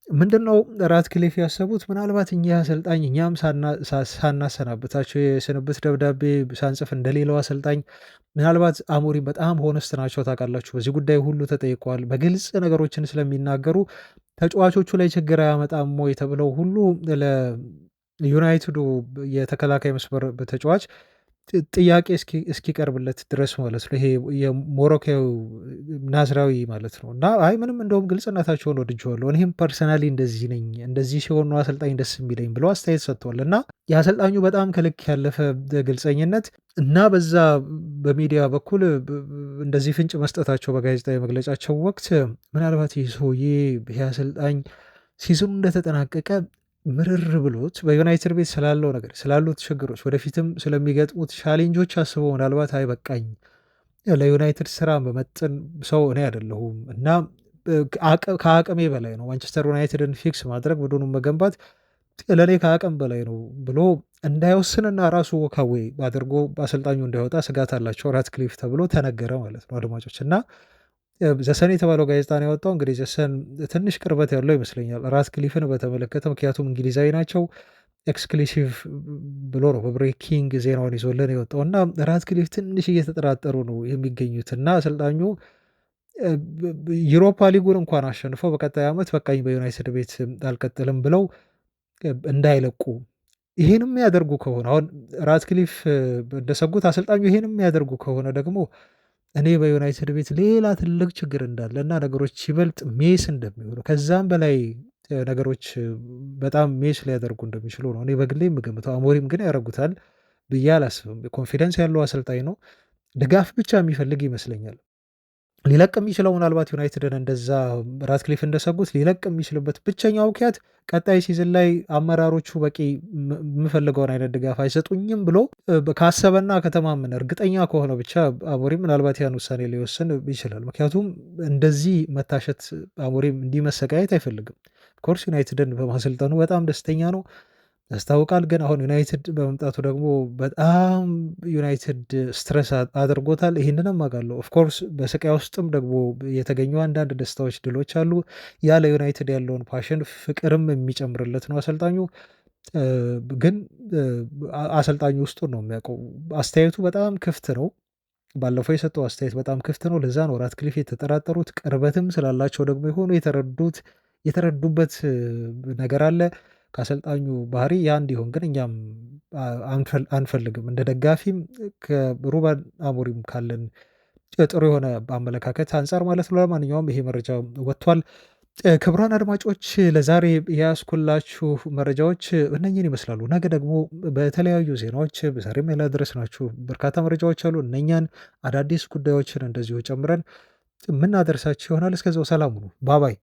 ምንድነው ራትክሊፍ ያሰቡት? ምናልባት እኛ አሰልጣኝ እኛም ሳናሰናብታቸው የስንብት ደብዳቤ ሳንጽፍ እንደሌላው አሰልጣኝ ምናልባት አሞሪም በጣም ሆነስት ናቸው ታውቃላችሁ። በዚህ ጉዳይ ሁሉ ተጠይቀዋል። በግልጽ ነገሮችን ስለሚናገሩ ተጫዋቾቹ ላይ ችግር አያመጣም ወይ ተብለው ሁሉ ለዩናይትዱ የተከላካይ መስመር ተጫዋች ጥያቄ እስኪቀርብለት ድረስ ማለት ነው። ይሄ የሞሮኮው ናዝራዊ ማለት ነው። እና አይ ምንም እንደውም ግልጽነታቸውን ወድጀዋለሁ፣ እኔም ፐርሰናሊ እንደዚህ ነኝ፣ እንደዚህ ሲሆን ነው አሰልጣኝ ደስ የሚለኝ ብሎ አስተያየት ሰጥቷል። እና የአሰልጣኙ በጣም ከልክ ያለፈ ግልጸኝነት እና በዛ በሚዲያ በኩል እንደዚህ ፍንጭ መስጠታቸው በጋዜጣዊ መግለጫቸው ወቅት ምናልባት ይህ ሰውዬ ይህ አሰልጣኝ ሲዝኑ እንደተጠናቀቀ ምርር ብሎት በዩናይትድ ቤት ስላለው ነገር ስላሉት ችግሮች ወደፊትም ስለሚገጥሙት ቻሌንጆች አስበው ምናልባት አይበቃኝ ለዩናይትድ ስራ በመጠን ሰው እኔ አይደለሁም እና ከአቅሜ በላይ ነው ማንቸስተር ዩናይትድን ፊክስ ማድረግ ቡድኑን መገንባት ለእኔ ከአቅም በላይ ነው ብሎ እንዳይወስንና ራሱ ወካዌ አድርጎ አሰልጣኙ እንዳይወጣ ስጋት አላቸው ራትክሊፍ ተብሎ ተነገረ ማለት ነው አድማጮች። እና ዘሰን የተባለው ጋዜጣ ነው ያወጣው። እንግዲህ ዘሰን ትንሽ ቅርበት ያለው ይመስለኛል ራትክሊፍን በተመለከተ፣ ምክንያቱም እንግሊዛዊ ናቸው። ኤክስክሉሲቭ ብሎ ነው በብሬኪንግ ዜናውን ይዞልን የወጣው እና ራትክሊፍ ትንሽ እየተጠራጠሩ ነው የሚገኙት እና አሰልጣኙ ዩሮፓ ሊጉን እንኳን አሸንፈው በቀጣይ ዓመት በቃኝ በዩናይትድ ቤት አልቀጥልም ብለው እንዳይለቁ ይሄንም ያደርጉ ከሆነ አሁን ራትክሊፍ እንደሰጉት አሰልጣኙ ይሄንም ያደርጉ ከሆነ ደግሞ እኔ በዩናይትድ ቤት ሌላ ትልቅ ችግር እንዳለ እና ነገሮች ይበልጥ ሜስ እንደሚሆኑ ከዛም በላይ ነገሮች በጣም ሜስ ሊያደርጉ እንደሚችሉ ነው እኔ በግሌ የምገምተው። አሞሪም ግን ያደርጉታል ብዬ አላስብም። ኮንፊደንስ ያለው አሰልጣኝ ነው። ድጋፍ ብቻ የሚፈልግ ይመስለኛል። ሊለቅ የሚችለው ምናልባት ዩናይትድን እንደዛ ራትክሊፍ እንደሰጉት ሊለቅ የሚችልበት ብቸኛው ምክንያት ቀጣይ ሲዝን ላይ አመራሮቹ በቂ የምፈልገውን አይነት ድጋፍ አይሰጡኝም ብሎ ካሰበና ከተማመነ እርግጠኛ ከሆነ ብቻ አሞሪም ምናልባት ያን ውሳኔ ሊወስን ይችላል። ምክንያቱም እንደዚህ መታሸት አሞሪም እንዲመሰቃየት አይፈልግም። ኮርስ ዩናይትድን በማሰልጠኑ በጣም ደስተኛ ነው ያስታውቃል። ግን አሁን ዩናይትድ በመምጣቱ ደግሞ በጣም ዩናይትድ ስትረስ አድርጎታል። ይህንንም አውቃለሁ። ኦፍኮርስ በስቃይ ውስጥም ደግሞ የተገኙ አንዳንድ ደስታዎች፣ ድሎች አሉ። ያለ ዩናይትድ ያለውን ፓሽን ፍቅርም የሚጨምርለት ነው አሰልጣኙ። ግን አሰልጣኙ ውስጡን ነው የሚያውቀው። አስተያየቱ በጣም ክፍት ነው። ባለፈው የሰጠው አስተያየት በጣም ክፍት ነው። ለዛ ነው ራትክሊፍ የተጠራጠሩት። ቅርበትም ስላላቸው ደግሞ የሆኑ የተረዱበት ነገር አለ ከአሰልጣኙ ባህሪ ያ እንዲሆን ግን እኛም አንፈልግም። እንደ ደጋፊም ከሩበን አሞሪም ካለን ጥሩ የሆነ አመለካከት አንጻር ማለት ነው። ለማንኛውም ይሄ መረጃ ወጥቷል። ክቡራን አድማጮች ለዛሬ የያዝኩላችሁ መረጃዎች እነኝን ይመስላሉ። ነገ ደግሞ በተለያዩ ዜናዎች ዛሬም ያላደረስናችሁ በርካታ መረጃዎች አሉ። እነኛን አዳዲስ ጉዳዮችን እንደዚሁ ጨምረን የምናደርሳችሁ ይሆናል። እስከዛው ሰላም ሁኑ። ባባይ